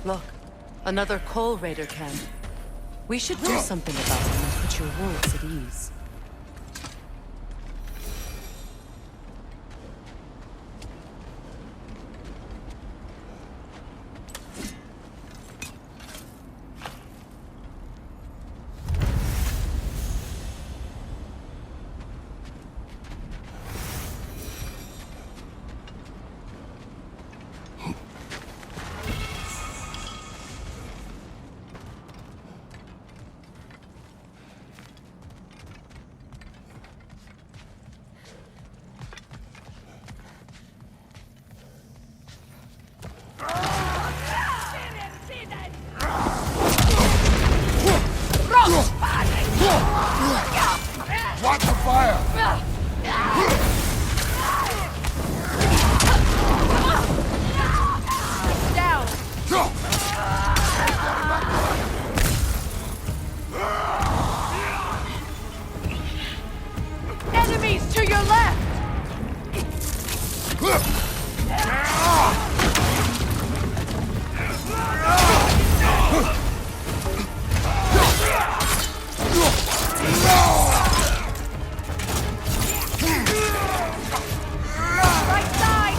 Look, another coal raider camp. We should do something about them and put your wolves at ease. Watch the fire! Down! Enemies to your left! Right side,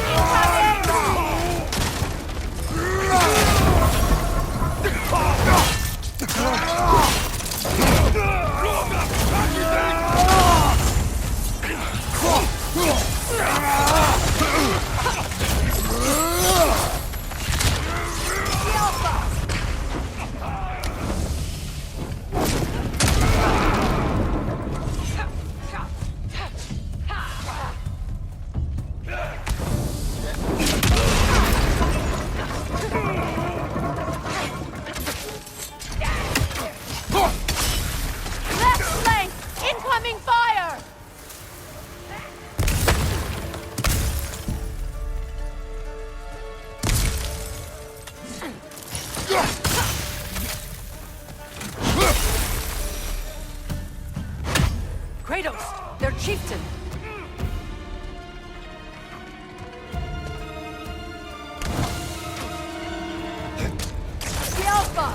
left flank! Incoming fire! Kratos, their chieftain. The Alpha!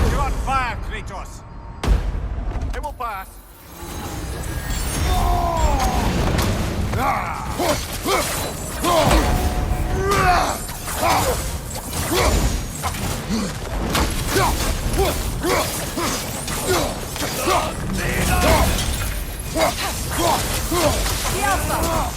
You're on fire, Kratos. It will pass. The Alpha!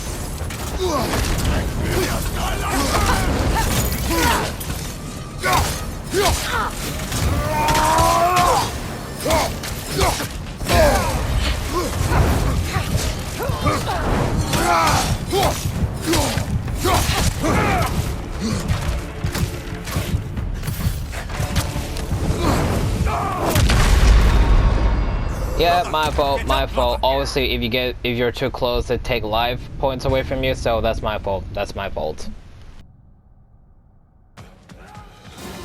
Yeah, my fault, my fault. Obviously, if you're too close, they take life points away from you, so that's my fault. That's my fault.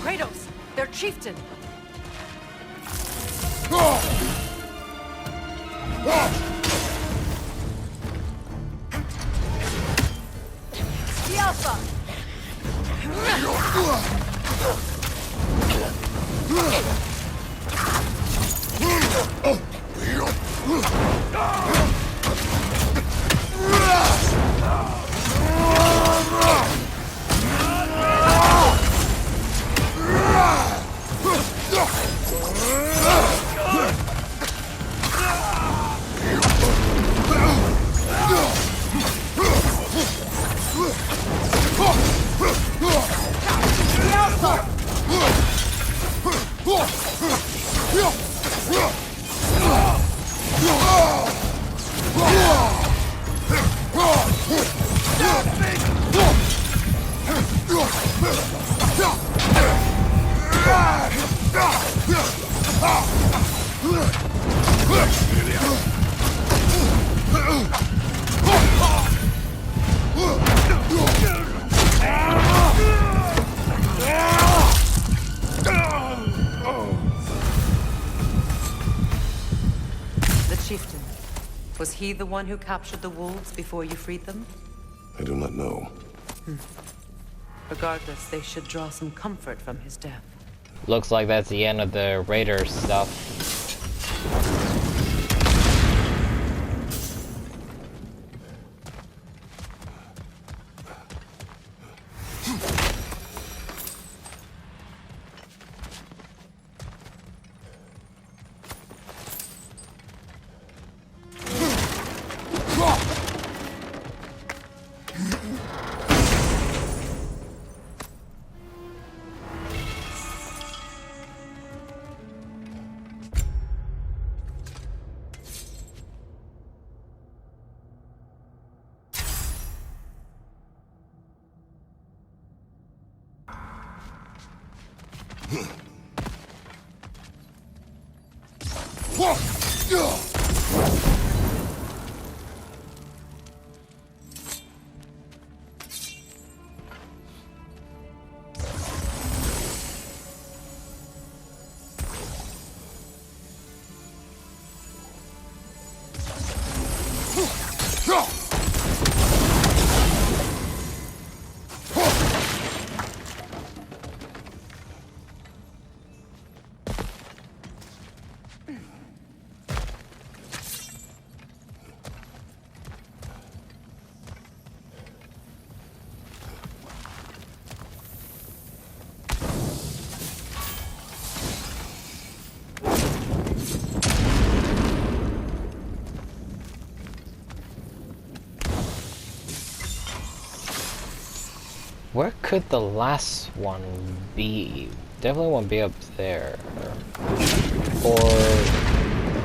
Kratos, their chieftain. The Alpha! Chieftain. Was he the one who captured the wolves before you freed them? I do not know. Regardless, they should draw some comfort from his death. Looks like that's the end of the Raiders stuff. Where could the last one be? Definitely won't be up there. Or...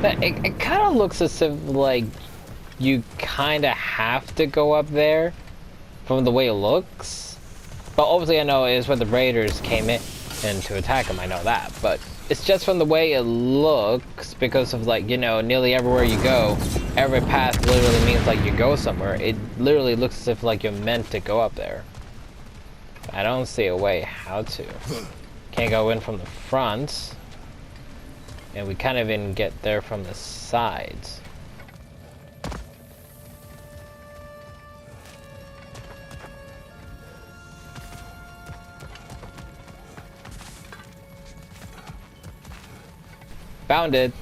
It kind of looks as if, like, you kind of have to go up there from the way it looks. But obviously I know it's when the Raiders came in and to attack him, I know that. But it's just from the way it looks, because of, like, you know, nearly everywhere you go, every path literally means, like, you go somewhere. It literally looks as if, like, you're meant to go up there. I don't see a way how to. Can't go in from the front. And we can't even get there from the sides. Found it.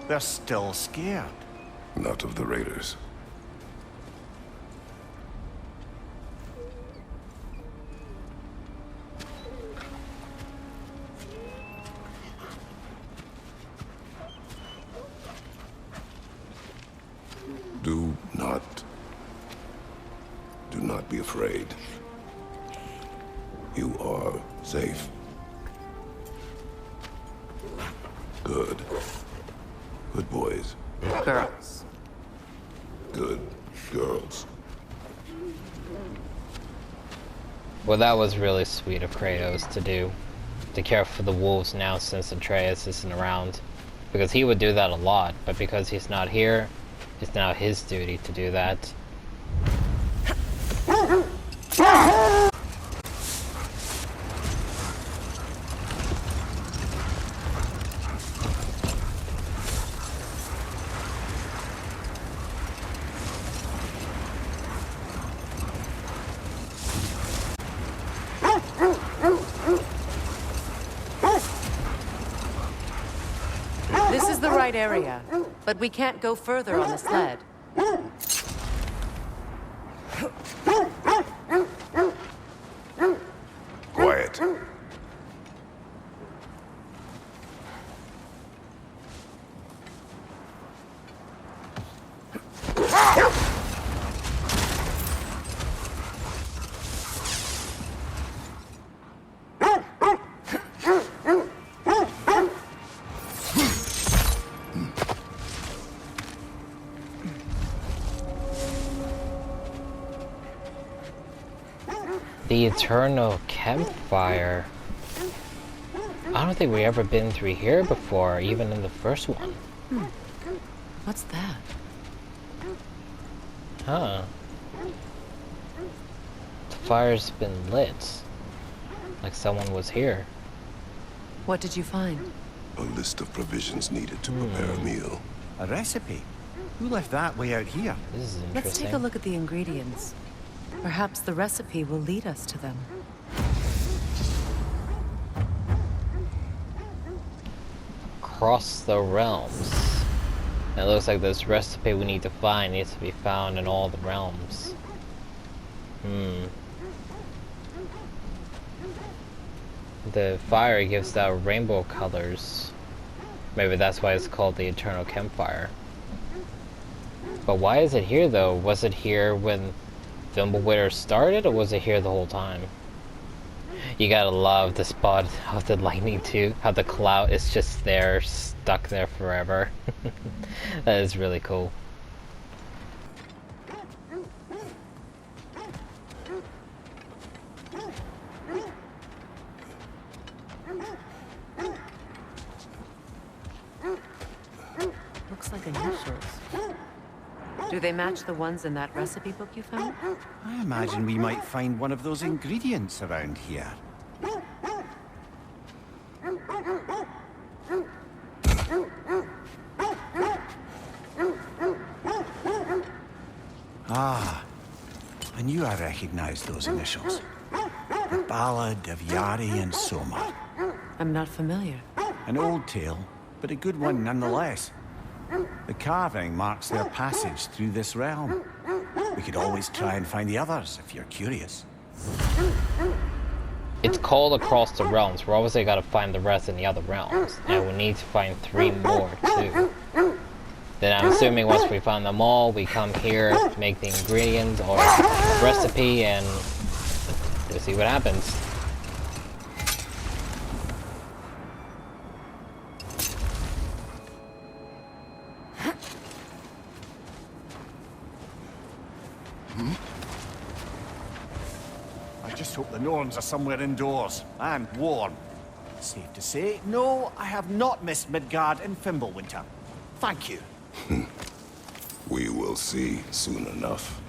They're still scared. Not of the raiders. Do not be afraid. You are safe. Good. Good boys. Girls. Good girls. Well, that was really sweet of Kratos to do. To care for the wolves now since Atreus isn't around. Because he would do that a lot, but because he's not here, it's now his duty to do that. This is the right area, but we can't go further on the sled. Quiet. The Eternal Campfire. I don't think we ever been through here before, even in the first one. What's that? Huh. The fire's been lit. Like someone was here. What did you find? A list of provisions needed to prepare a meal. A recipe? Who left that way out here? This is interesting. Let's take a look at the ingredients. Perhaps the recipe will lead us to them. Across the realms. It looks like this recipe we need to find needs to be found in all the realms. The fire gives out rainbow colors. Maybe that's why it's called the Eternal Campfire. But why is it here though? Was it here when Fimbulwinter started, or was it here the whole time? You gotta love the spot of the lightning too. How the cloud is just there, stuck there forever. That is really cool. Looks like initials. Do they match the ones in that recipe book you found? I imagine we might find one of those ingredients around here. Ah, I knew I recognized those initials. The Ballad of Yari and Soma. I'm not familiar. An old tale, but a good one nonetheless. The carving marks their passage through this realm. We could always try and find the others if you're curious. It's called Across the Realms. We're obviously gotta find the rest in the other realms. And we need to find 3 more too. Then I'm assuming once we find them all, we come here, make the ingredients or recipe, and we'll see what happens. I just hope the Norns are somewhere indoors and warm. Safe to say, no, I have not missed Midgard and Fimbulwinter. Thank you. We will see soon enough.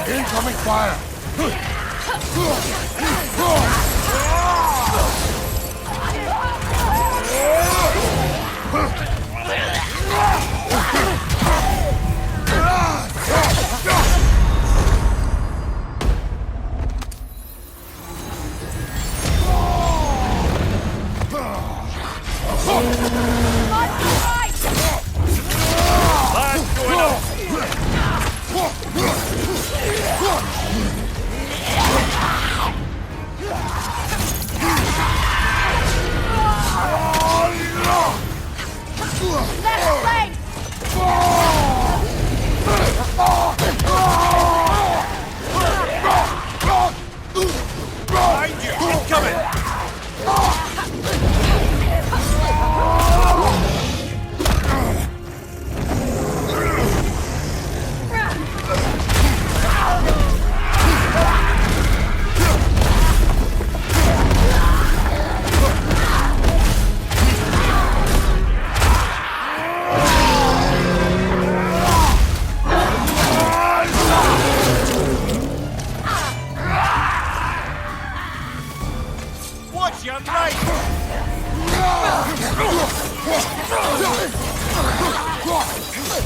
Incoming fire! One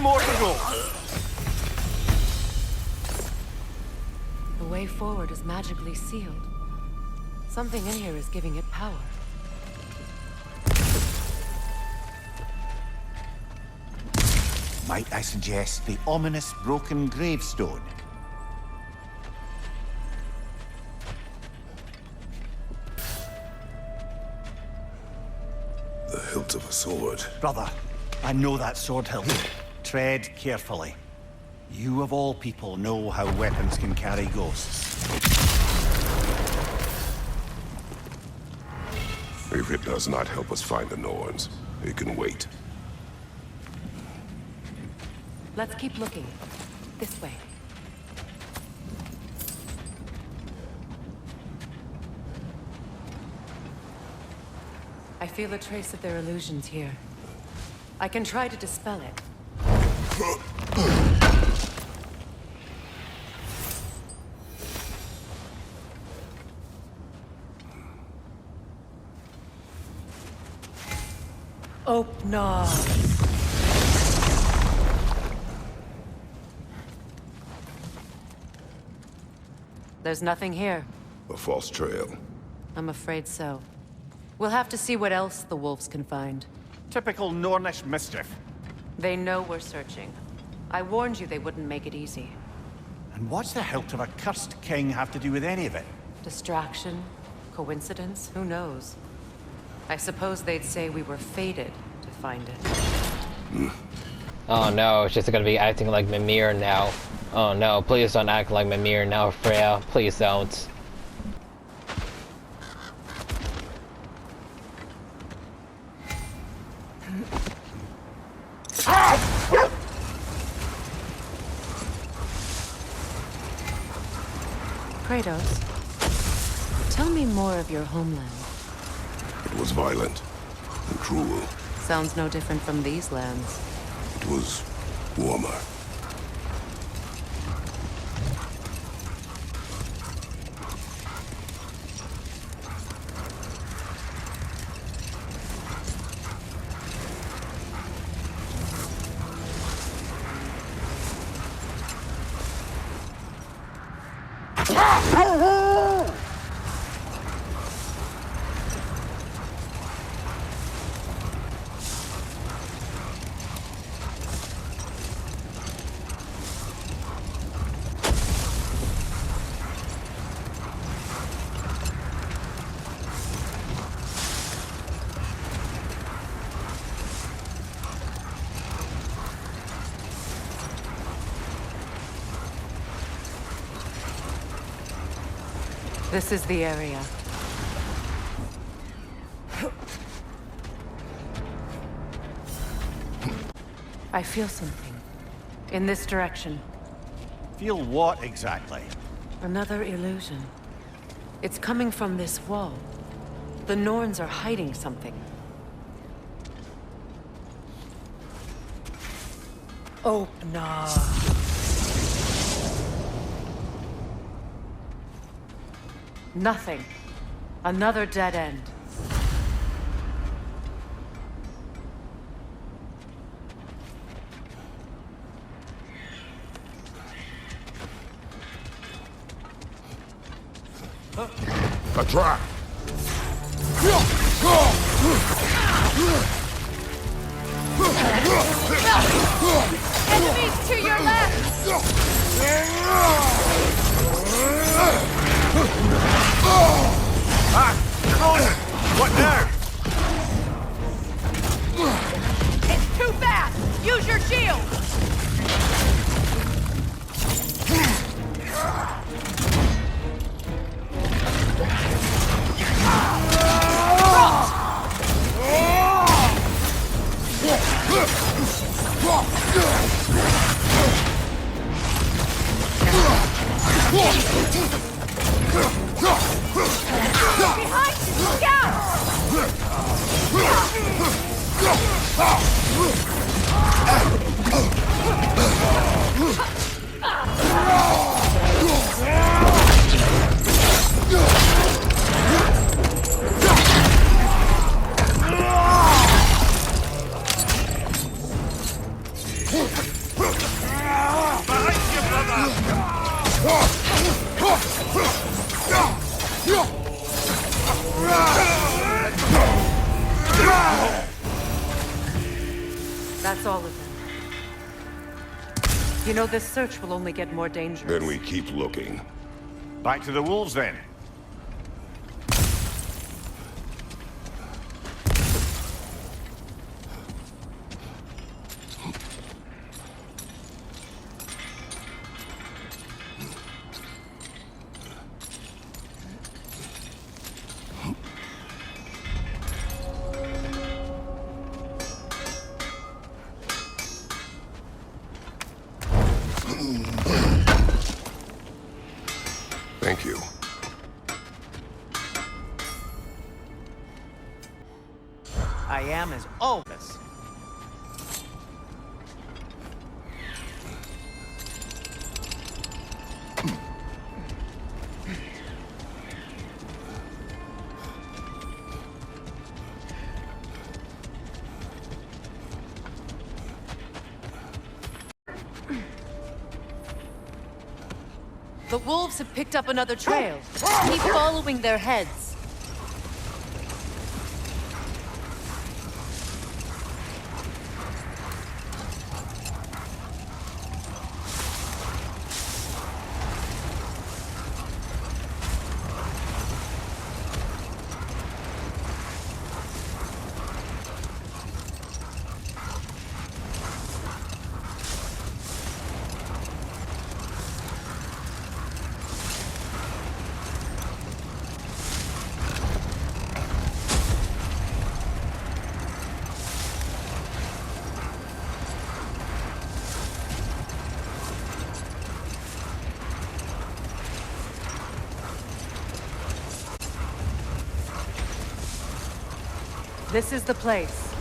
more to go. The way forward is magically sealed. Something in here is giving it power. Might I suggest the ominous broken gravestone? The hilt of a sword. Brother, I know that sword hilt. Tread carefully. You of all people know how weapons can carry ghosts. If it does not help us find the Norns, it can wait. Let's keep looking. This way. I feel a trace of their illusions here. I can try to dispel it. Open. There's nothing here. A false trail. I'm afraid so. We'll have to see what else the wolves can find. Typical Nornish mischief. They know we're searching. I warned you they wouldn't make it easy. And what's the hilt of a cursed king have to do with any of it? Distraction? Coincidence? Who knows? I suppose they'd say we were fated to find it. Oh no, it's just gonna be acting like Mimir now. Oh no, please don't act like Mimir now, Freya. Please don't. Kratos, tell me more of your homeland. It was violent and cruel. Sounds no different from these lands. It was warmer. This is the area. I feel something. In this direction. Feel what exactly? Another illusion. It's coming from this wall. The Norns are hiding something. Open up. Nothing. Another dead end. A trap! Enemies to your left! What now? It's too fast! Use your shield! Behind you! Look out! That's all of them. You know, this search will only get more dangerous. Then we keep looking. Back to the wolves, then. Thank you. I am as always. The wolves have picked up another trail. Keep following their heads. This is the place.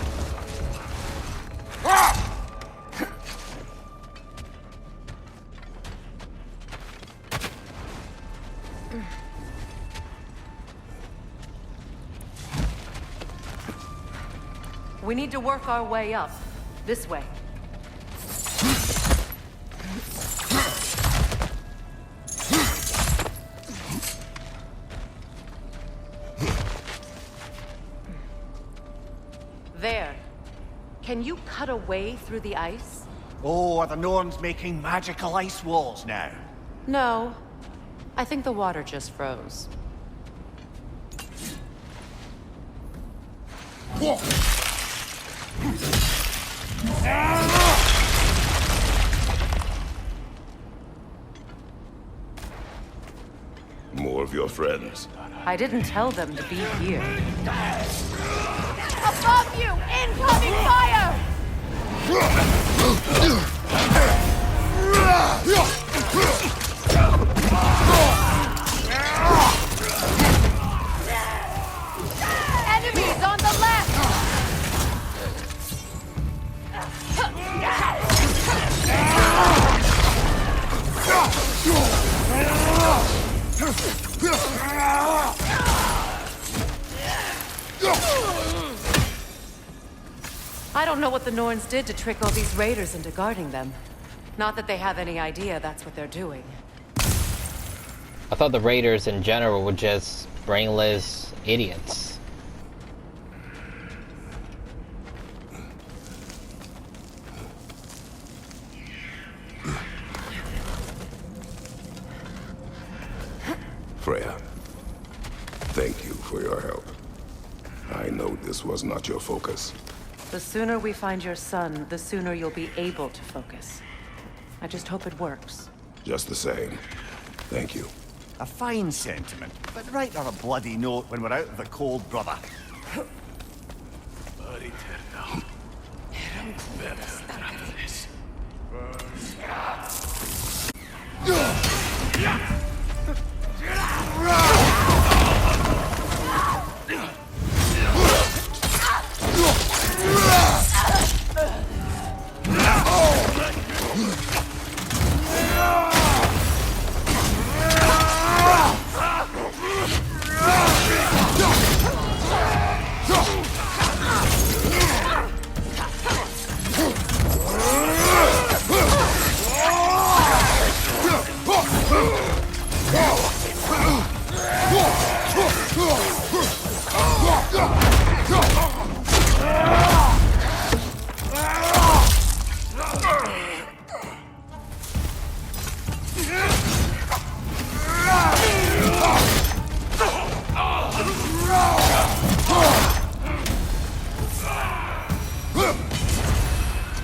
We need to work our way up. This way. There. Can you cut a way through the ice? Oh, are the Norns making magical ice walls now? No. I think the water just froze. More of your friends. I didn't tell them to be here. Above you! Incoming fire! Enemies on the left! I don't know what the Norns did to trick all these raiders into guarding them. Not that they have any idea that's what they're doing. I thought the raiders in general were just brainless idiots. Freya, thank you for your help. I know this was not your focus. The sooner we find your son, the sooner you'll be able to focus. I just hope it works. Just the same. Thank you. A fine sentiment, but write her a bloody note when we're out of the cold, brother.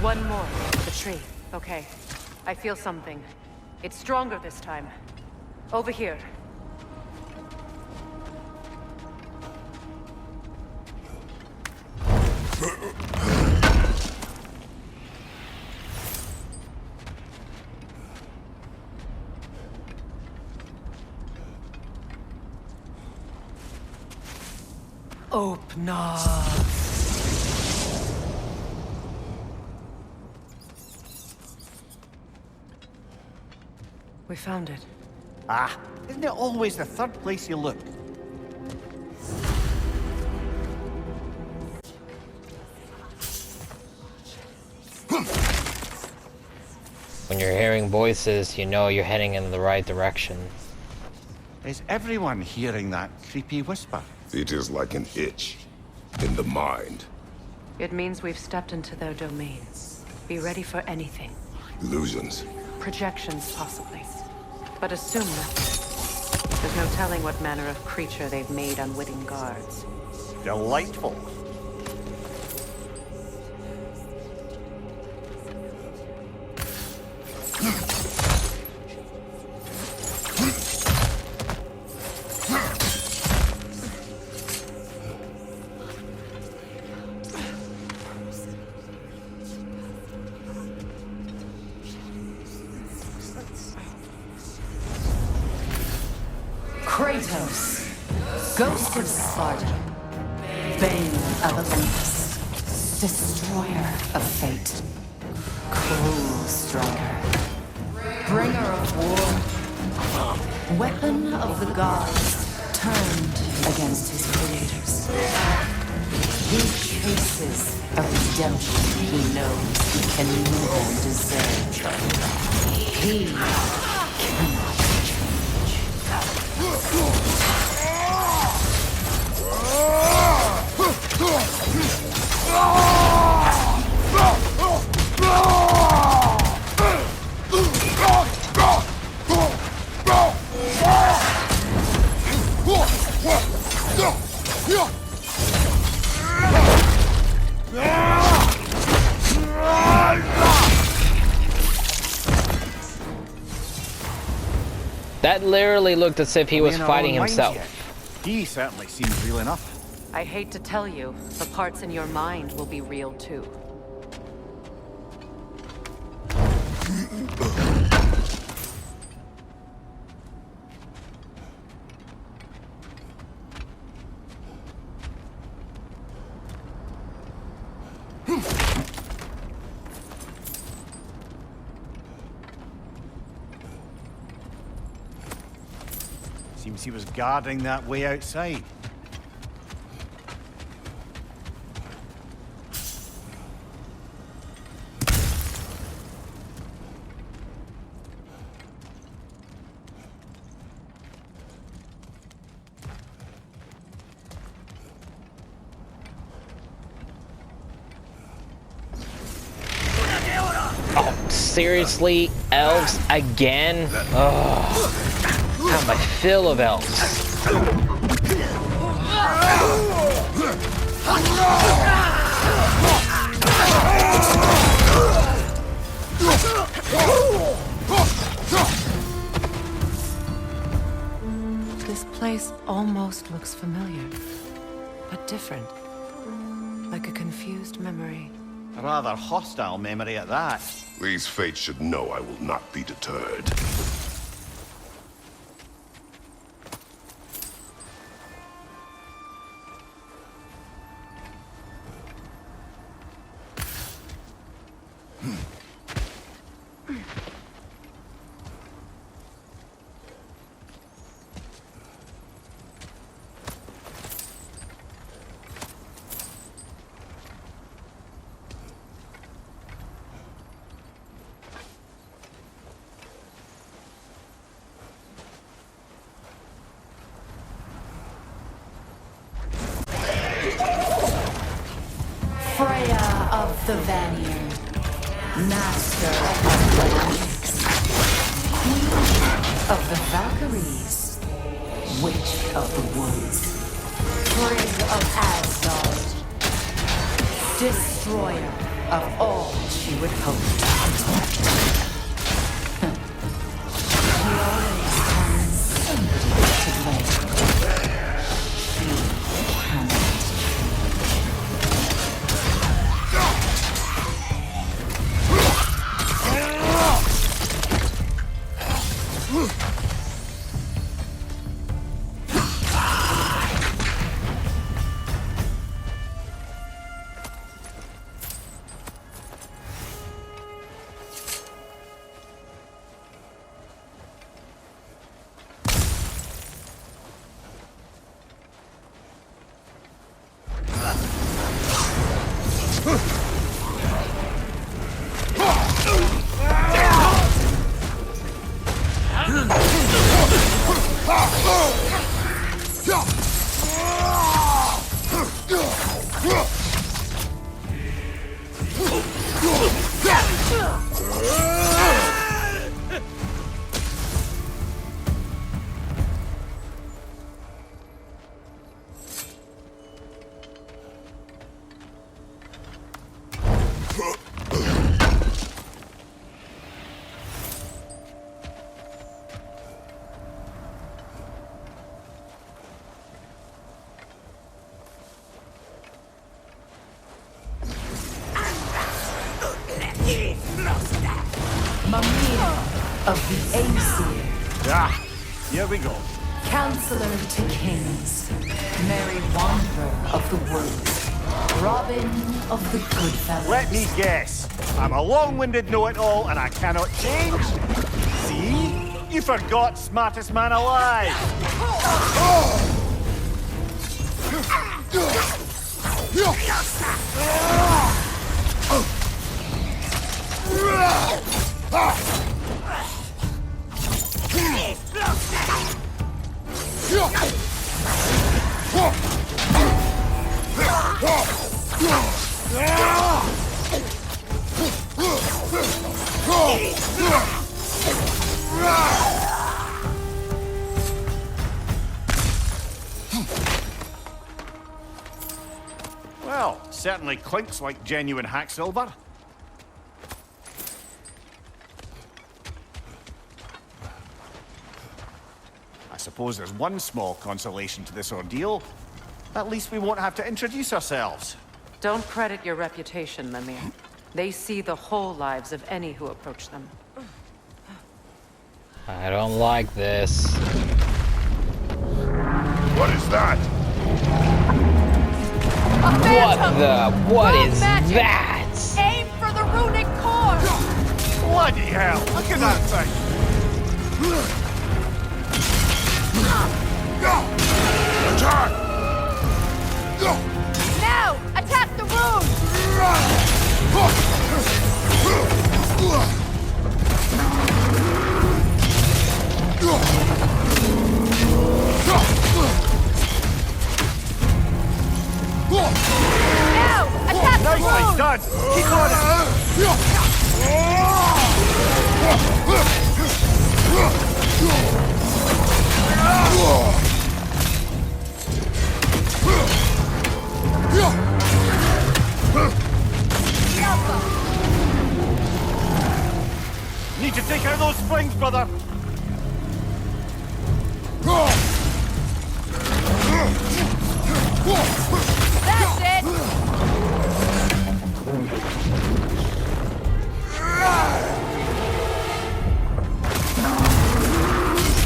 One more. The tree. Okay. I feel something. It's stronger this time. Over here. Open up. We found it. Ah, isn't it always the third place you look? When you're hearing voices, you know you're heading in the right direction. Is everyone hearing that creepy whisper? It is like an itch in the mind. It means we've stepped into their domains. Be ready for anything. Illusions. Projections, possibly. But assume nothing. There's no telling what manner of creature they've made unwitting guards. Delightful. Kratos, Ghost of Sparta, Bane of Olympus, Destroyer of Fate, Cruel Striker, Bringer of War, Weapon of the Gods, turned against his creators. He chases a redemption he knows he can never deserve. He cannot That literally looked as if he was fighting himself. He certainly seems real enough. I hate to tell you, the parts in your mind will be real too. Seems he was guarding that way outside. Oh, seriously? Elves again? Ugh. Have my fill of elves. This place almost looks familiar, but different. Like a confused memory. A rather hostile memory at that. These fates should know I will not be deterred. Freya of the Vanir, Master of the Atlantics, Queen of the Valkyries, Witch of the Woods, Frigg of Asgard, Destroyer, of all she would hope. She always finds somebody to blame. She cannot. Of the Aesir. Ah, here we go. Counselor to kings. Merry wanderer of the woods. Robin of the good fellows. Let me guess. I'm a long-winded know-it-all and I cannot change? See? You forgot smartest man alive. Well, certainly clinks like genuine hack silver. I suppose there's one small consolation to this ordeal. At least we won't have to introduce ourselves. Don't credit your reputation, Mimir. They see the whole lives of any who approach them. I don't like this. What is that? A What phantom! the? What Rogue is magic! that? Aim for the runic core! Bloody hell! Look at that thing! Attack! Now, attack the rune! Now, attack the Nicely rune! done! Keep on it! Need to take out those springs, brother! That's it!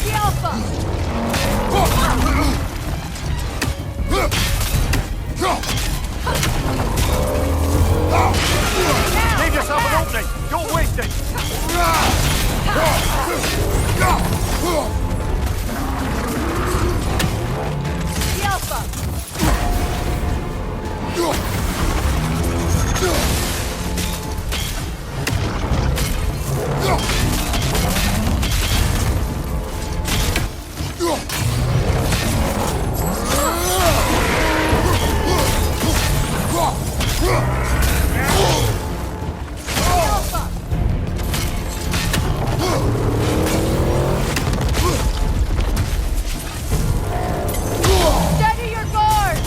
The Alpha! Leave yourself an opening! Don't waste it! The Alpha! Steady your guard!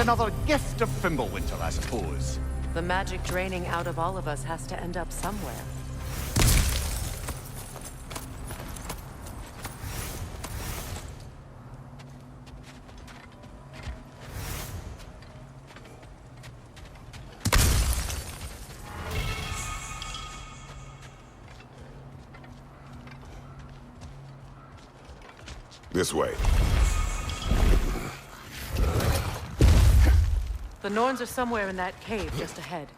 another gift of Fimbulwinter, I suppose. The magic draining out of all of us has to end up somewhere. This way. The Norns are somewhere in that cave just ahead.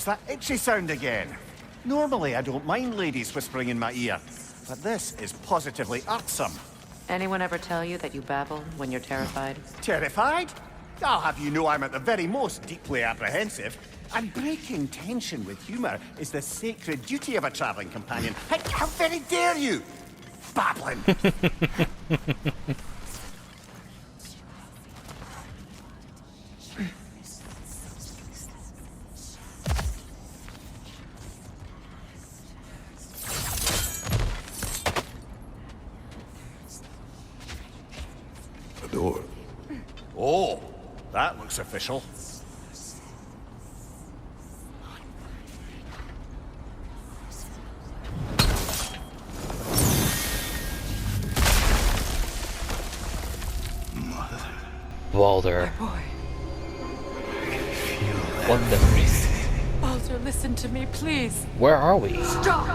There's that itchy sound again. Normally, I don't mind ladies whispering in my ear, but this is positively irksome. Anyone ever tell you that you babble when you're terrified? Terrified? I'll have you know I'm at the very most deeply apprehensive. And breaking tension with humor is the sacred duty of a traveling companion. How very dare you! Babbling! A door. Oh, that looks official. Baldur. Boy. What the? Baldur, listen to me, please. Where are we? Stop!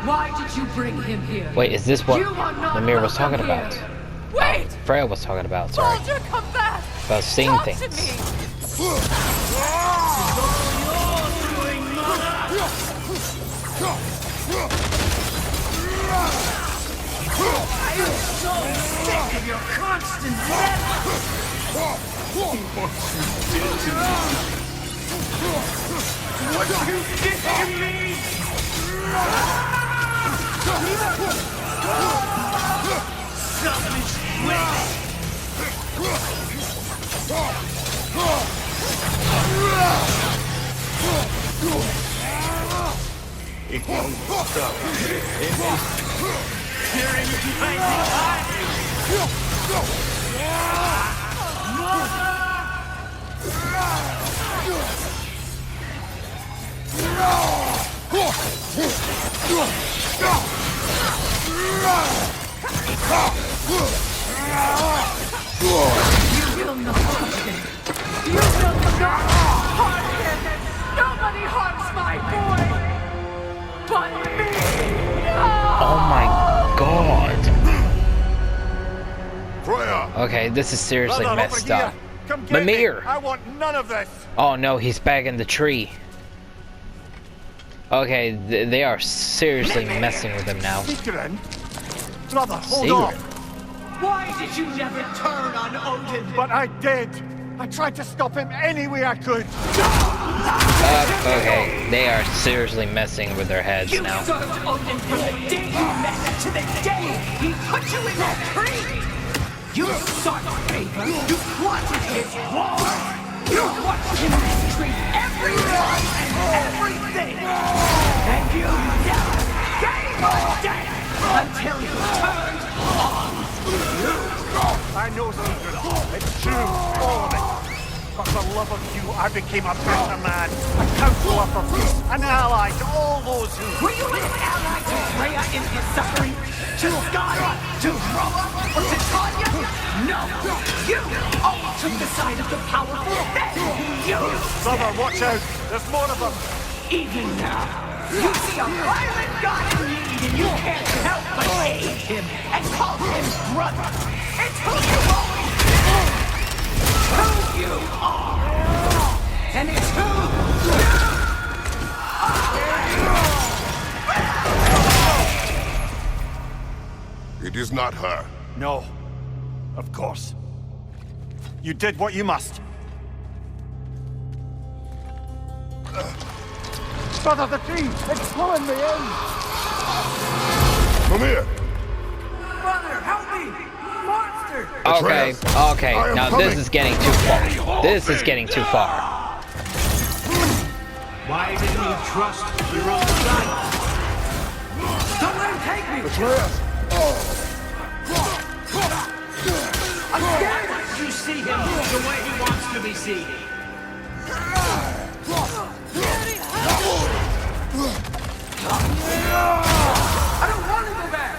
Why did you bring him here? Wait, is this what You are not Lemire was talking welcome about? here. Wait! Freya was talking about, sorry. Baldur, come back! About seeing Talk things. to me! I am so sick of your constant What you did to me! It won't stop. You will not touch him. You will not harm him. Nobody harms my boy but me. Oh my god. Freya! Okay, this is seriously Brother, over messed here. up. Come get me. Lemire! I want none of this. Oh no, he's back in the tree. Okay, they are seriously messing with him now. Secret? Brother, hold Secret? on. Why did you never turn on Odin? But I did. I tried to stop him any way I could. Okay, they are seriously messing with their heads You now. served Odin from the day you met to the day he put you in that tree! You sought favor, you wanted his war! You watched him mistreat everyone and everything! And you never gave a damn until you turned on you! I know secret. It's true, all of it. But for love of you, I became a better man, a counselor for peace, an ally to all those who... Were you an ally to Freya in his suffering? To Skadi? To Roa? Or to Tanya? No! You always took the side of the powerful. Then you... Brother, watch out. There's more of them. Even now, you see a violent god in need and you can't help but aid him and call him brother. It's who you've always been. Who you are. And it's who you It is not her. No. Of course. You did what you must. Brother, the tree! It's pulling me in! Mimir! Brother, help me! Monster! Okay, Atreus, okay. I am Now coming. this is getting too far. This is getting too far. Why didn't you trust your own son? Don't let him take me! Atreus! I'm scared! You see him the way he wants to be seen. I don't want to go back!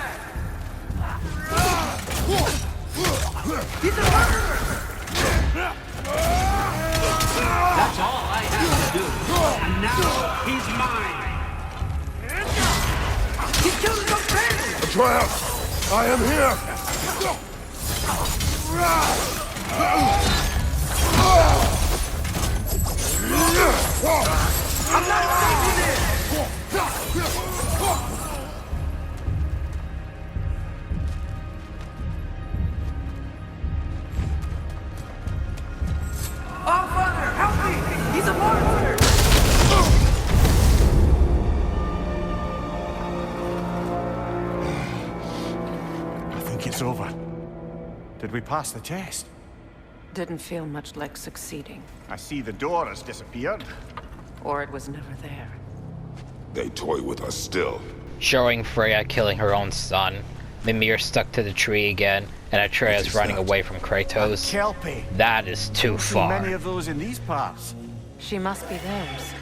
He's a murderer! That's all I have to do. And now he's mine. He's killing those bandits! Atreus! I am here! I'm not taking it! Oh, Father, help me! He's a monster! I think it's over. Did we pass the test? Didn't feel much like succeeding. I see the door has disappeared. Or it was never there. They toy with us still. Showing Freya killing her own son, Mimir stuck to the tree again, and Atreus running away from Kratos. Kelpie! That is too See many far. of those in these parts. She must be theirs.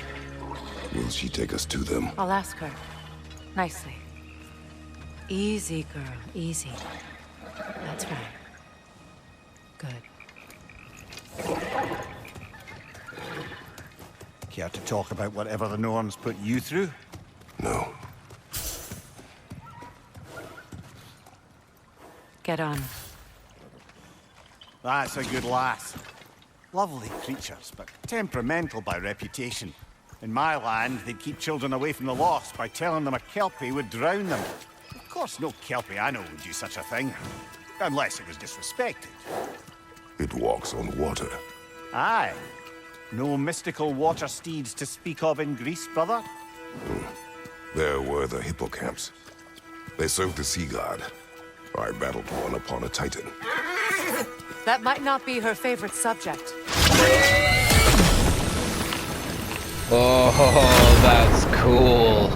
Will she take us to them? I'll ask her. Nicely. Easy, girl. Easy. That's right. Good. Care to talk about whatever the Norns put you through? No. Get on. That's a good lass. Lovely creatures, but temperamental by reputation. In my land, they'd keep children away from the lost by telling them a Kelpie would drown them. Of course, no Kelpie I know would do such a thing. Unless it was disrespected. It walks on water. Aye. No mystical water steeds to speak of in Greece, brother? There were the hippocamps. They served the sea god. I battled one upon a titan. That might not be her favorite subject. Oh, that's cool.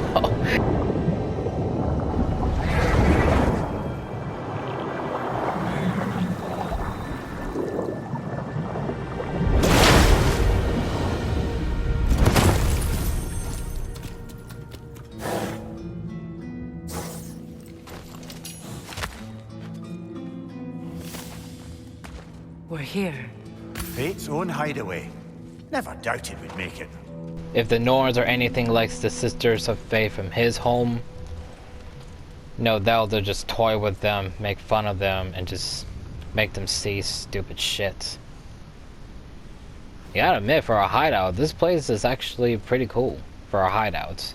We're here. Fate's own hideaway. Never doubted we'd make it. If the Norns are anything like the Sisters of Faith from his home, no doubt they'll just toy with them, make fun of them, and just make them see stupid shit. You gotta admit, for a hideout, this place is actually pretty cool for a hideout.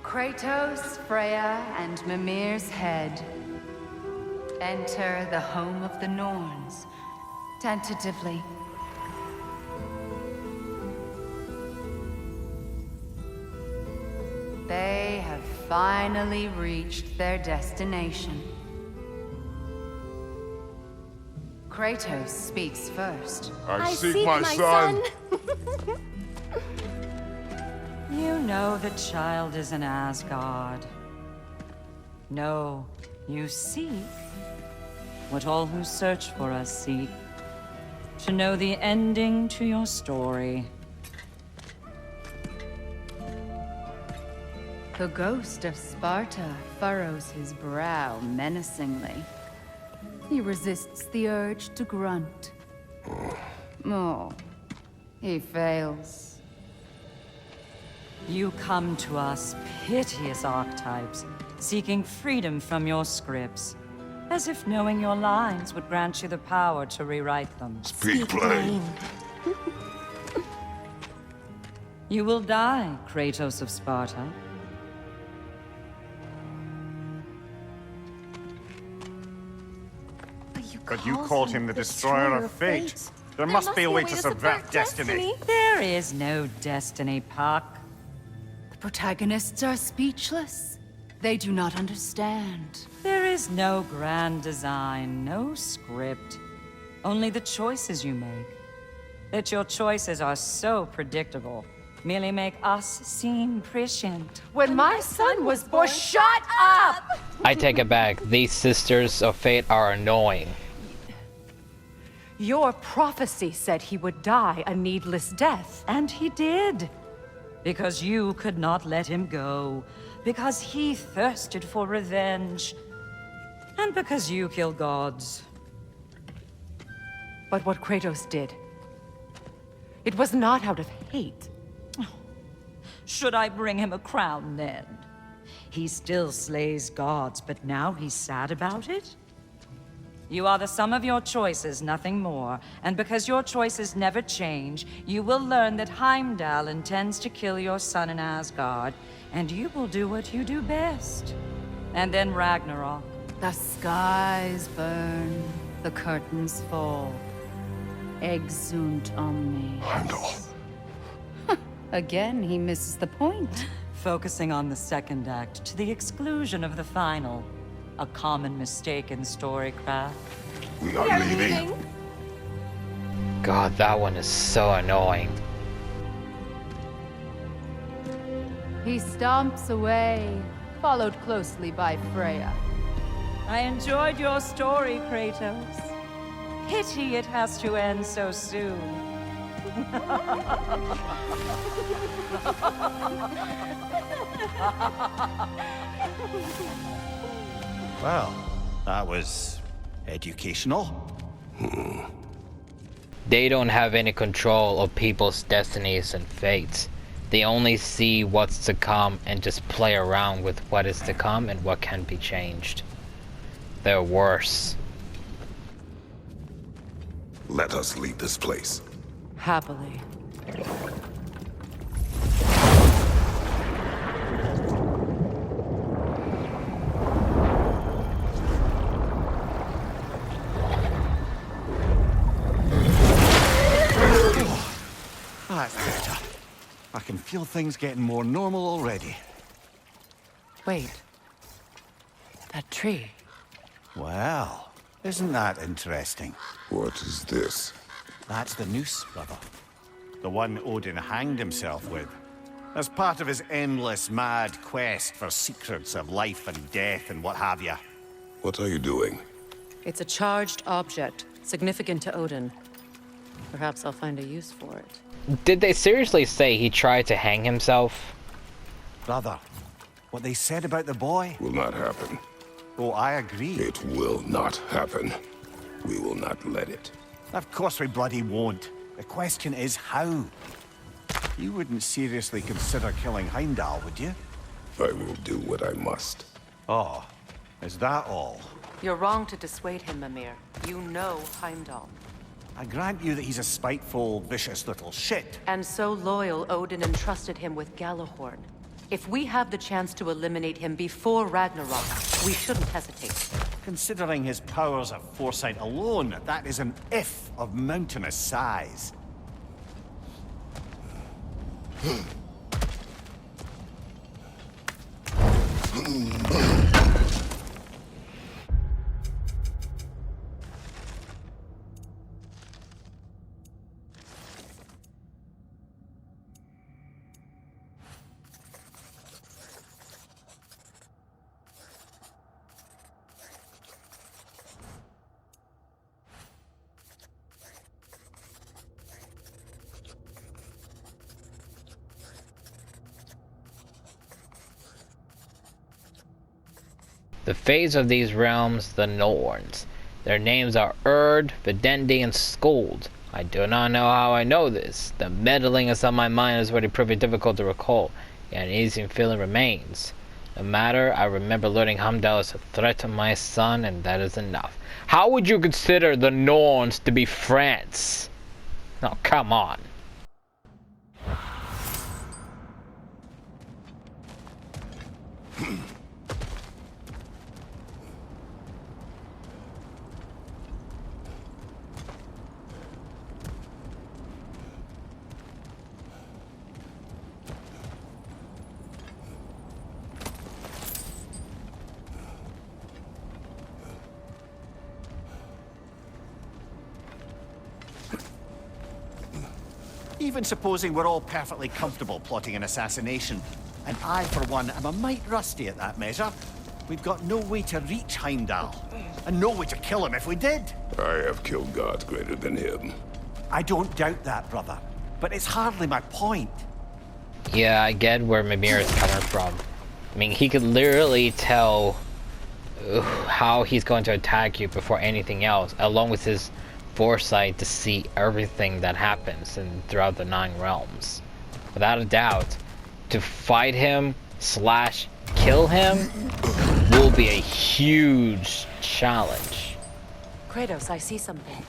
Kratos, Freya, and Mimir's head. Enter the home of the Norns, tentatively. They have finally reached their destination. Kratos speaks first. I seek my son. You know the child is in Asgard. No, you seek what all who search for us seek. To know the ending to your story. The ghost of Sparta furrows his brow menacingly. He resists the urge to grunt. Oh, he fails. You come to us, piteous archetypes, seeking freedom from your scripts. As if knowing your lines would grant you the power to rewrite them. Speak plain. You will die, Kratos of Sparta. but you called him the Destroyer of Fate. There must be a way to subvert destiny. There is no destiny, Puck. The protagonists are speechless. They do not understand. There is no grand design, no script. Only the choices you make. That your choices are so predictable merely make us seem prescient. When my son was born, shut up! I take it back. These Sisters of Fate are annoying. Your prophecy said he would die a needless death. And he did. Because you could not let him go. Because he thirsted for revenge. And because you kill gods. But what Kratos did, it was not out of hate. Should I bring him a crown then? He still slays gods, but now he's sad about it? You are the sum of your choices, nothing more. And because your choices never change, you will learn that Heimdall intends to kill your son in Asgard, and you will do what you do best. And then Ragnarok. The skies burn, the curtains fall. Exunt omnes. Heimdall. Again, he misses the point. Focusing on the second act to the exclusion of the final. A common mistake in storycraft. We are leaving. God, that one is so annoying. He stomps away, followed closely by Freya. I enjoyed your story, Kratos. Pity it has to end so soon. Well, that was educational. They don't have any control of people's destinies and fates. They only see what's to come and just play around with what is to come and what can be changed. They're worse. Let us leave this place. Happily. That's better. I can feel things getting more normal already. Wait. That tree. Well, isn't that interesting? What is this? That's the noose, brother. The one Odin hanged himself with. As part of his endless, mad quest for secrets of life and death and what have you. What are you doing? It's a charged object, significant to Odin. Perhaps I'll find a use for it. Did they seriously say he tried to hang himself? Brother, what they said about the boy? Will not happen. Oh, I agree. It will not happen. We will not let it. Of course we bloody won't. The question is how. You wouldn't seriously consider killing Heimdall, would you? I will do what I must. Oh, is that all? You're wrong to dissuade him, Mimir. You know Heimdall. I grant you that he's a spiteful, vicious little shit. And so loyal, Odin entrusted him with Galahorn. If we have the chance to eliminate him before Ragnarok, we shouldn't hesitate. Considering his powers of foresight alone, that is an if of mountainous size. The fates of these realms, the Norns. Their names are Erd, Videndi, and Skuld. I do not know how I know this. The meddling inside my mind is already pretty difficult to recall, yet an easy feeling remains. No matter, I remember learning Heimdall is a threat to my son, and that is enough. How would you consider the Norns to be France? Oh, come on. Even supposing we're all perfectly comfortable plotting an assassination, and I, for one, am a mite rusty at that measure. We've got no way to reach Heimdall, and no way to kill him if we did. I have killed gods greater than him. I don't doubt that, brother, but it's hardly my point. Yeah, I get where Mimir is coming from. I mean, he could literally tell how he's going to attack you before anything else, along with his foresight to see everything that happens throughout the 9 realms. Without a doubt, to fight him / kill him will be a huge challenge. Kratos, I see something.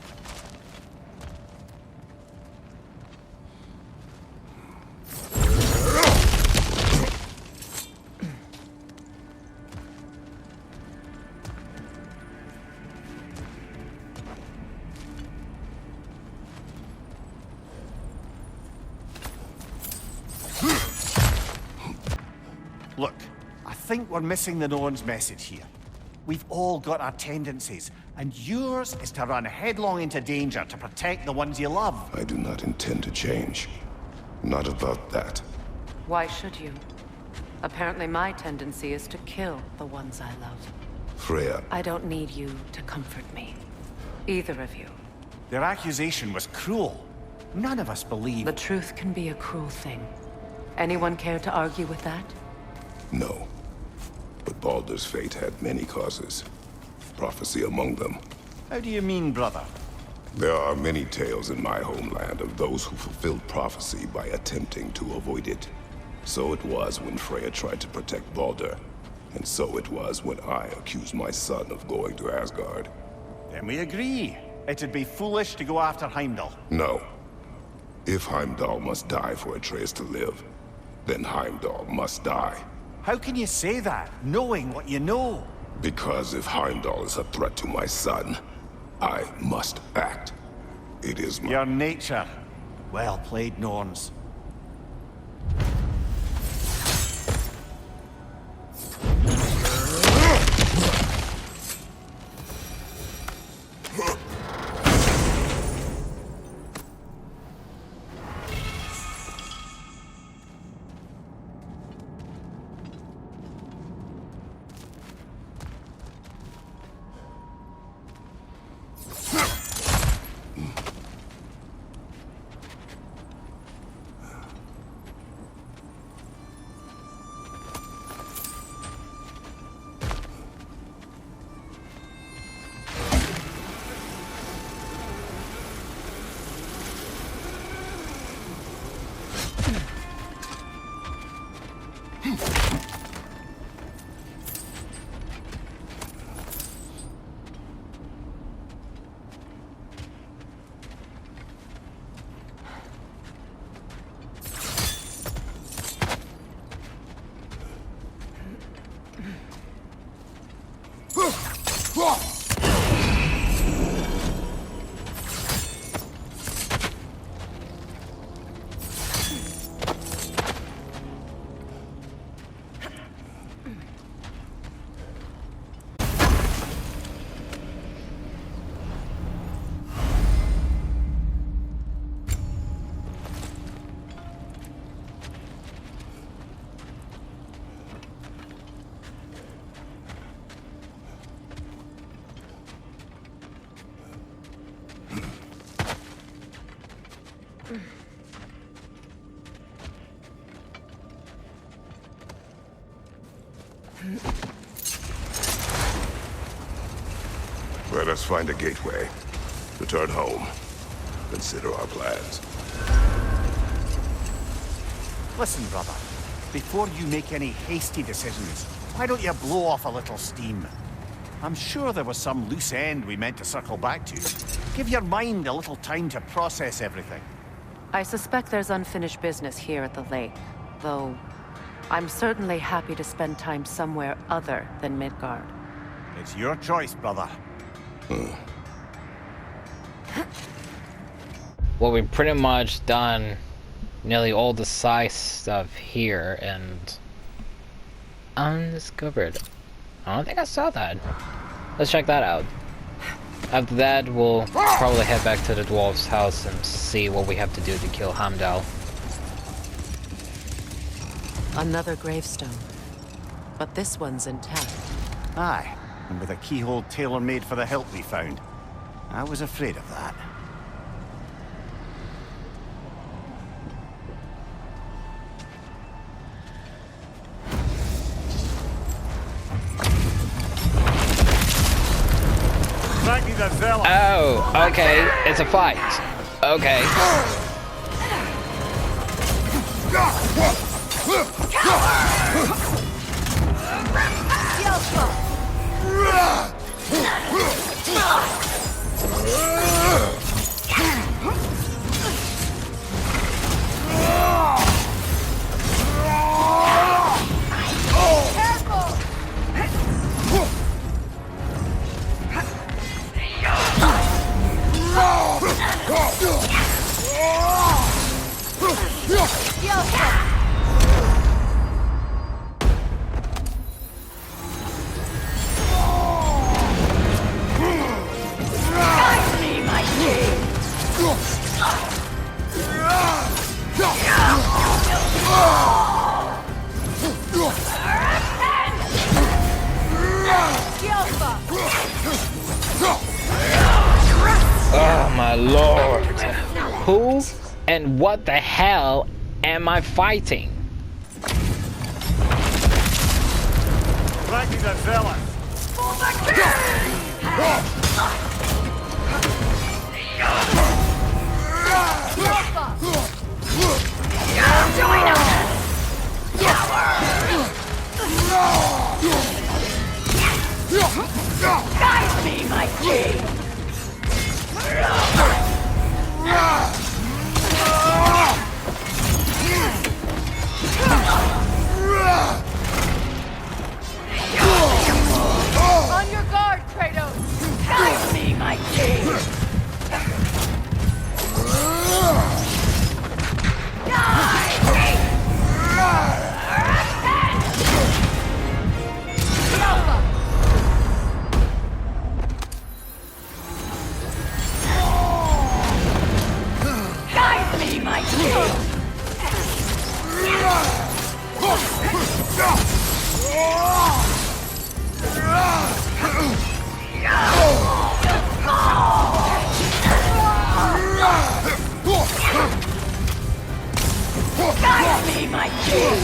Look, I think we're missing the Norns' message here. We've all got our tendencies, and yours is to run headlong into danger to protect the ones you love. I do not intend to change. Not about that. Why should you? Apparently my tendency is to kill the ones I love. Freya, I don't need you to comfort me. Either of you. Their accusation was cruel. None of us believe... The truth can be a cruel thing. Anyone care to argue with that? no. But Baldur's fate had many causes. Prophecy among them. How do you mean, brother? There are many tales in my homeland of those who fulfilled prophecy by attempting to avoid it. So it was when Freya tried to protect Baldur. And so it was when I accused my son of going to Asgard. Then we agree. It'd be foolish to go after Heimdall. No. If Heimdall must die for Atreus to live, then Heimdall must die. How can you say that, knowing what you know? Because if Heimdall is a threat to my son, I must act. It is my... Your nature. Well played, Norns. Let us find a gateway. Return home. Consider our plans. Listen, brother. Before you make any hasty decisions, why don't you blow off a little steam? I'm sure there was some loose end we meant to circle back to. Give your mind a little time to process everything. I suspect there's unfinished business here at the lake, though I'm certainly happy to spend time somewhere other than Midgard. It's your choice, brother. Well, we've pretty much done nearly all the side stuff here, and undiscovered. I don't think I saw that. Let's check that out. After that, we'll probably head back to the dwarf's house and see what we have to do to kill Hamdall. Another gravestone. But this one's intact. Aye, and with a keyhole tailor-made for the hilt we found. I was afraid of that. Oh, okay. It's a fight. Okay. Oh my lord. Who and what the hell am I fighting? Guide me, my king! On your guard, Kratos! Guide me, my king! Guide me, my king! Guide me, my king!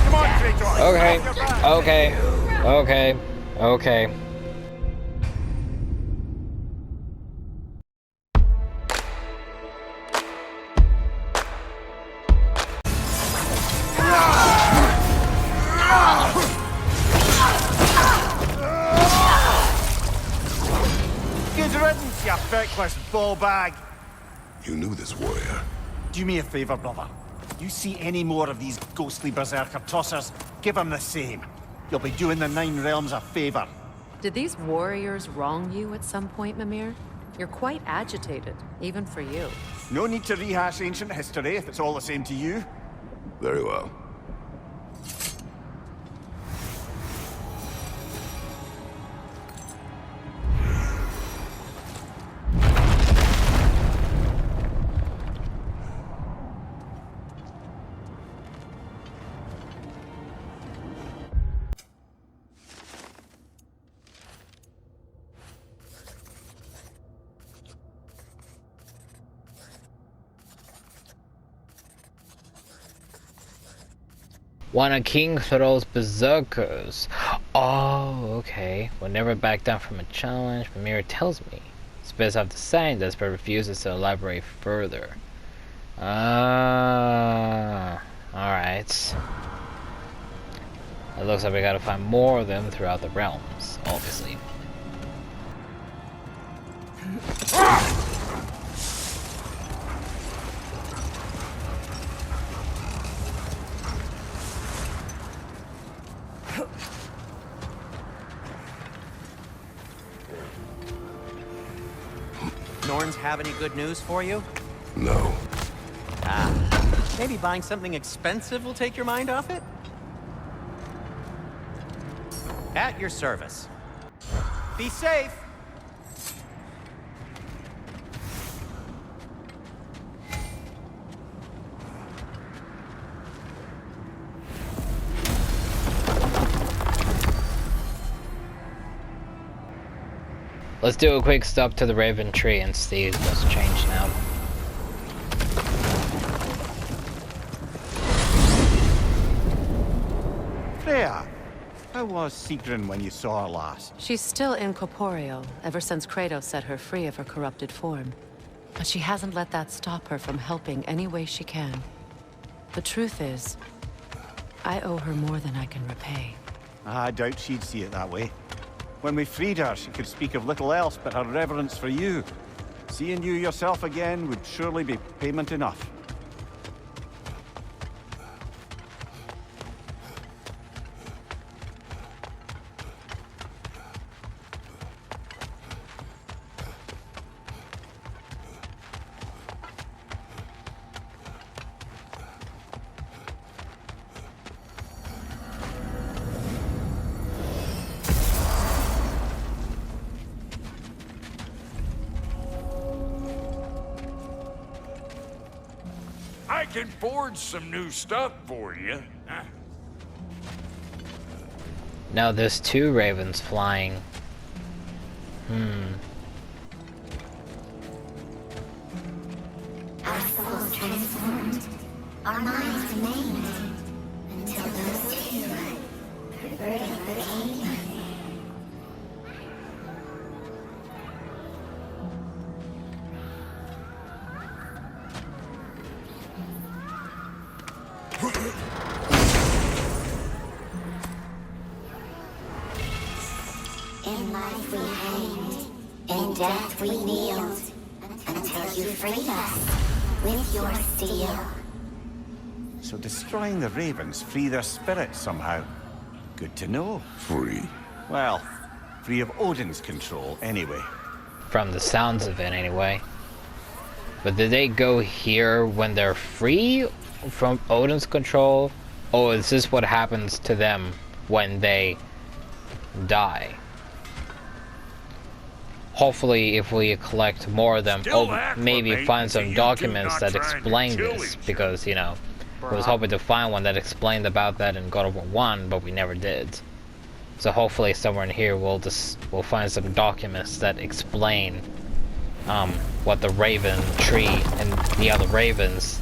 Come on, Kratos! Okay. Good riddance, you feckless ball bag! You knew this warrior. Do me a favor, brother. You see any more of these ghostly berserker tossers, give them the same. You'll be doing the Nine Realms a favor. Did these warriors wrong you at some point, Mimir? You're quite agitated, even for you. No need to rehash ancient history if it's all the same to you. Very well. When a king throws berserkers. Oh, okay. Will never back down from a challenge. Mimir tells me. Spits off the sentence but refuses to elaborate further. Alright. It looks like we gotta find more of them throughout the realms, obviously. Norns have any good news for you? No. Maybe buying something expensive will take your mind off it? At your service. Be safe! Let's do a quick stop to the Raven Tree and see what's changed now. Freya, how was Sigrun when you saw her last? She's still incorporeal, ever since Kratos set her free of her corrupted form. But she hasn't let that stop her from helping any way she can. The truth is, I owe her more than I can repay. I doubt she'd see it that way. When we freed her, she could speak of little else but her reverence for you. Seeing you yourself again would surely be payment enough. I can forge some new stuff for you. Now there's two ravens flying. Our souls transformed, our minds remained, until those two perverted became. In life we hanged, in death we kneeled, until you freed us with your steel. So destroying the ravens free their spirits somehow. Good to know. Free. Well, free of Odin's control anyway. From the sounds of it, anyway. But did they go here when they're free from Odin's control? Or is this what happens to them when they die? Hopefully, if we collect more of them, maybe find some documents that explain this, because, you know, I was hoping to find one that explained about that in God of War 1, but we never did. So hopefully somewhere in here we'll find some documents that explain what the Raven Tree and the other ravens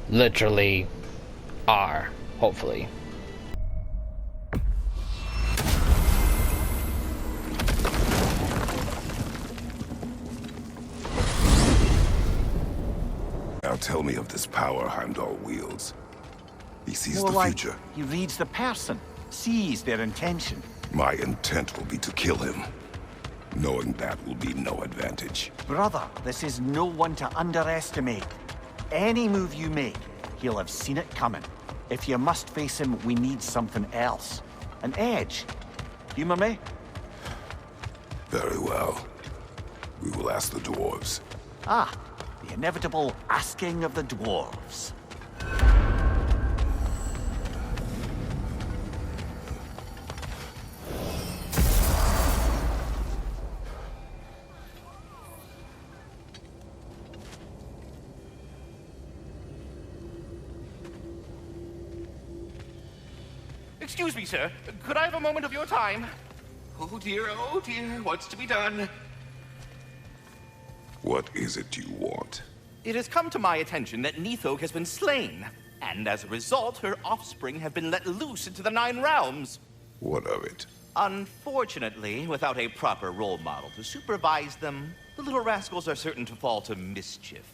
literally are, hopefully. Now tell me of this power Heimdall wields. He sees More the like future. he reads the person, sees their intention. My intent will be to kill him. Knowing that will be no advantage. Brother, this is no one to underestimate. Any move you make, he'll have seen it coming. If you must face him, we need something else. An edge. Humor me? Very well. We will ask the dwarves. Ah, the inevitable asking of the dwarves. Excuse me, sir. Could I have a moment of your time? Oh dear, what's to be done? What is it you want? It has come to my attention that Nithog has been slain, and as a result, her offspring have been let loose into the Nine Realms. What of it? Unfortunately, without a proper role model to supervise them, the little rascals are certain to fall to mischief.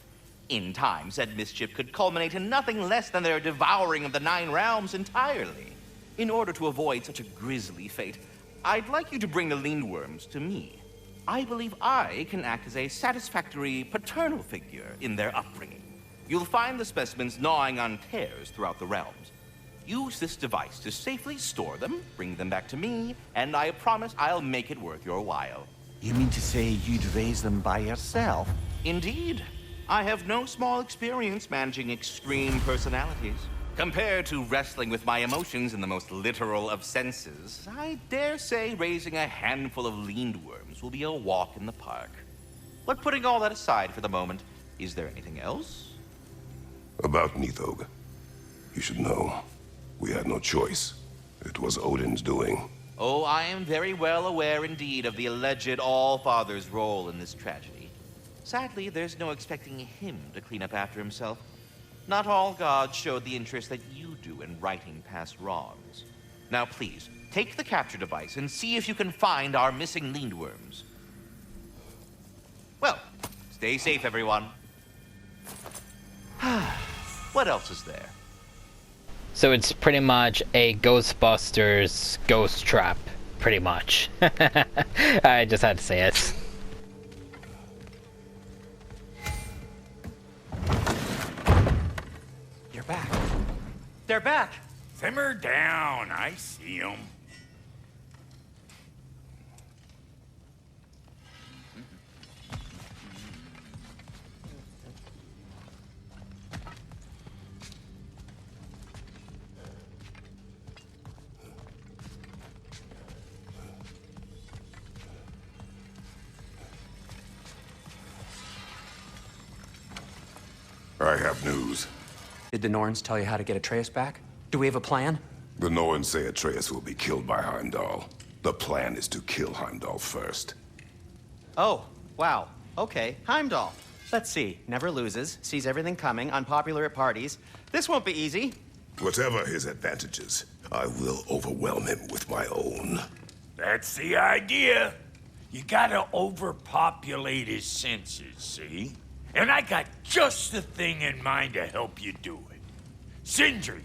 In time, said mischief could culminate in nothing less than their devouring of the Nine Realms entirely. In order to avoid such a grisly fate, I'd like you to bring the Lindworms to me. I believe I can act as a satisfactory paternal figure in their upbringing. You'll find the specimens gnawing on tears throughout the realms. Use this device to safely store them, bring them back to me, and I promise I'll make it worth your while. You mean to say you'd raise them by yourself? Indeed. I have no small experience managing extreme personalities. Compared to wrestling with my emotions in the most literal of senses, I dare say raising a handful of leaned worms will be a walk in the park. But putting all that aside for the moment, is there anything else? About Nithog. You should know. We had no choice. It was Odin's doing. Oh, I am very well aware indeed of the alleged All-Father's role in this tragedy. Sadly, there's no expecting him to clean up after himself. Not all gods showed the interest that you do in righting past wrongs. Now please, take the capture device and see if you can find our missing leanworms. Well, stay safe, everyone. What else is there? So it's pretty much a Ghostbusters ghost trap, pretty much. I just had to say it. You're back. They're back. Simmer down. I see them. I have news. Did the Norns tell you how to get Atreus back? Do we have a plan? The Norns say Atreus will be killed by Heimdall. The plan is to kill Heimdall first. Oh, wow. Okay, Heimdall. Let's see. Never loses, sees everything coming, unpopular at parties. This won't be easy. Whatever his advantages, I will overwhelm him with my own. That's the idea. You gotta overpopulate his senses, see? And I got just the thing in mind to help you do it. Sindri,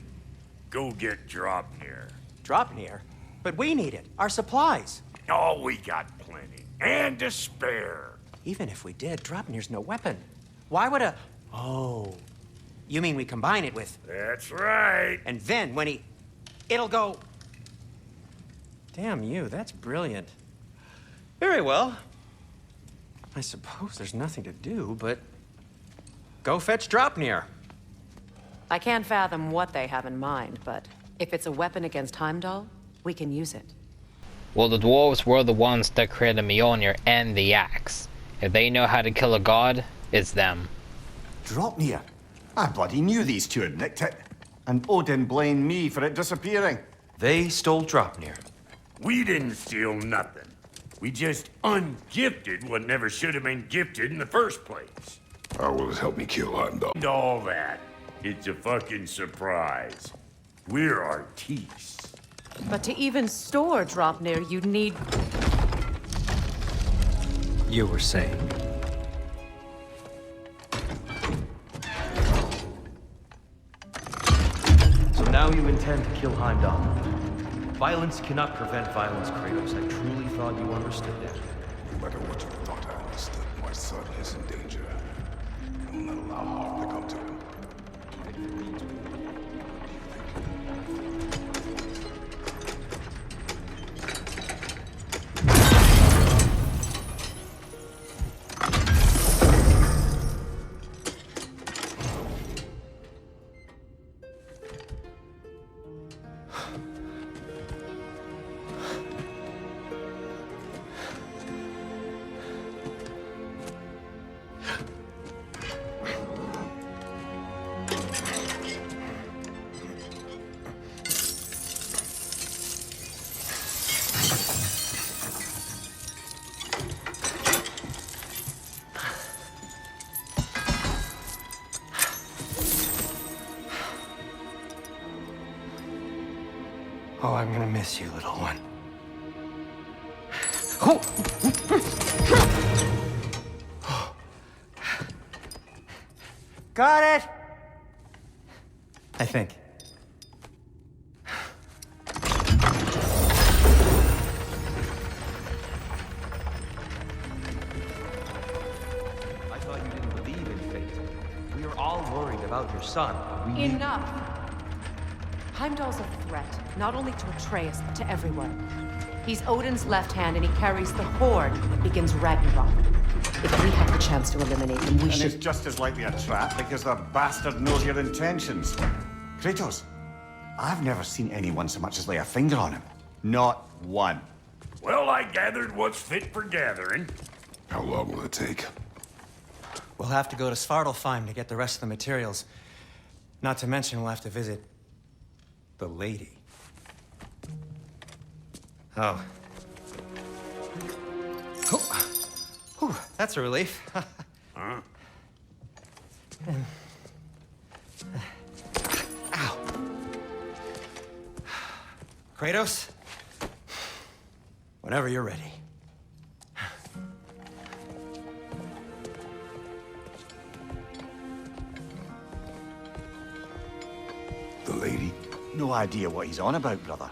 go get Draupnir. Draupnir? But we need it. Our supplies. Oh, we got plenty. And to spare. Even if we did, Draupnir's no weapon. Why would a... Oh. You mean we combine it with... That's right. And then when he... It'll go... Damn you, that's brilliant. Very well. I suppose there's nothing to do, but... Go fetch Draupnir. I can't fathom what they have in mind, but if it's a weapon against Heimdall, we can use it. Well, the dwarves were the ones that created Mjolnir and the axe. If they know how to kill a god, it's them. Draupnir? I bloody knew these two had nicked it. And Odin blamed me for it disappearing. They stole Draupnir. We didn't steal nothing. We just ungifted what never should have been gifted in the first place. How will it help me kill Heimdall? And all that. It's a fucking surprise. We're artistes. But to even store Draupnir, you'd need... You were saying? So now you intend to kill Heimdall. Violence cannot prevent violence, Kratos. I truly thought you understood that. No matter what you thought I understood, my son is in danger. I will not allow harm to come to him. Oh, I'm gonna miss you, little one. Got it! I think. I thought you didn't believe in fate. We are all worried about your son. We Enough! Heimdall's a threat, not only to Atreus, but to everyone. He's Odin's left hand, and he carries the horde that begins Ragnarok. If we have the chance to eliminate him, we should... And it's just as likely a trap because the bastard knows your intentions. Kratos, I've never seen anyone so much as lay a finger on him. Not one. Well, I gathered what's fit for gathering. How long will it take? We'll have to go to Svartalfheim to get the rest of the materials. Not to mention we'll have to visit the lady. Oh. Oh. Whew, that's a relief. Huh? Ow. Kratos? Whenever you're ready. The lady? No idea what he's on about, brother.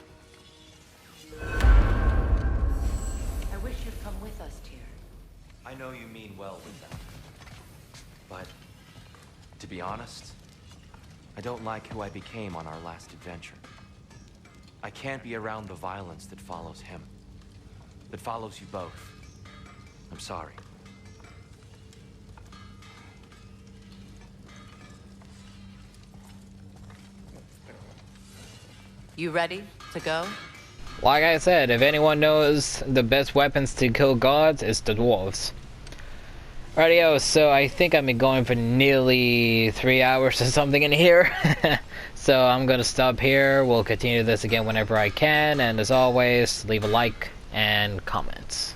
I wish you'd come with us, Tyr. I know you mean well with that. But, to be honest, I don't like who I became on our last adventure. I can't be around the violence that follows him. That follows you both. I'm sorry. You ready to go? Like I said, if anyone knows the best weapons to kill gods, it's the dwarves. Rightio, so I think I've been going for nearly 3 hours or something in here. So I'm gonna stop here. We'll continue this again whenever I can, and as always, leave a like and comments.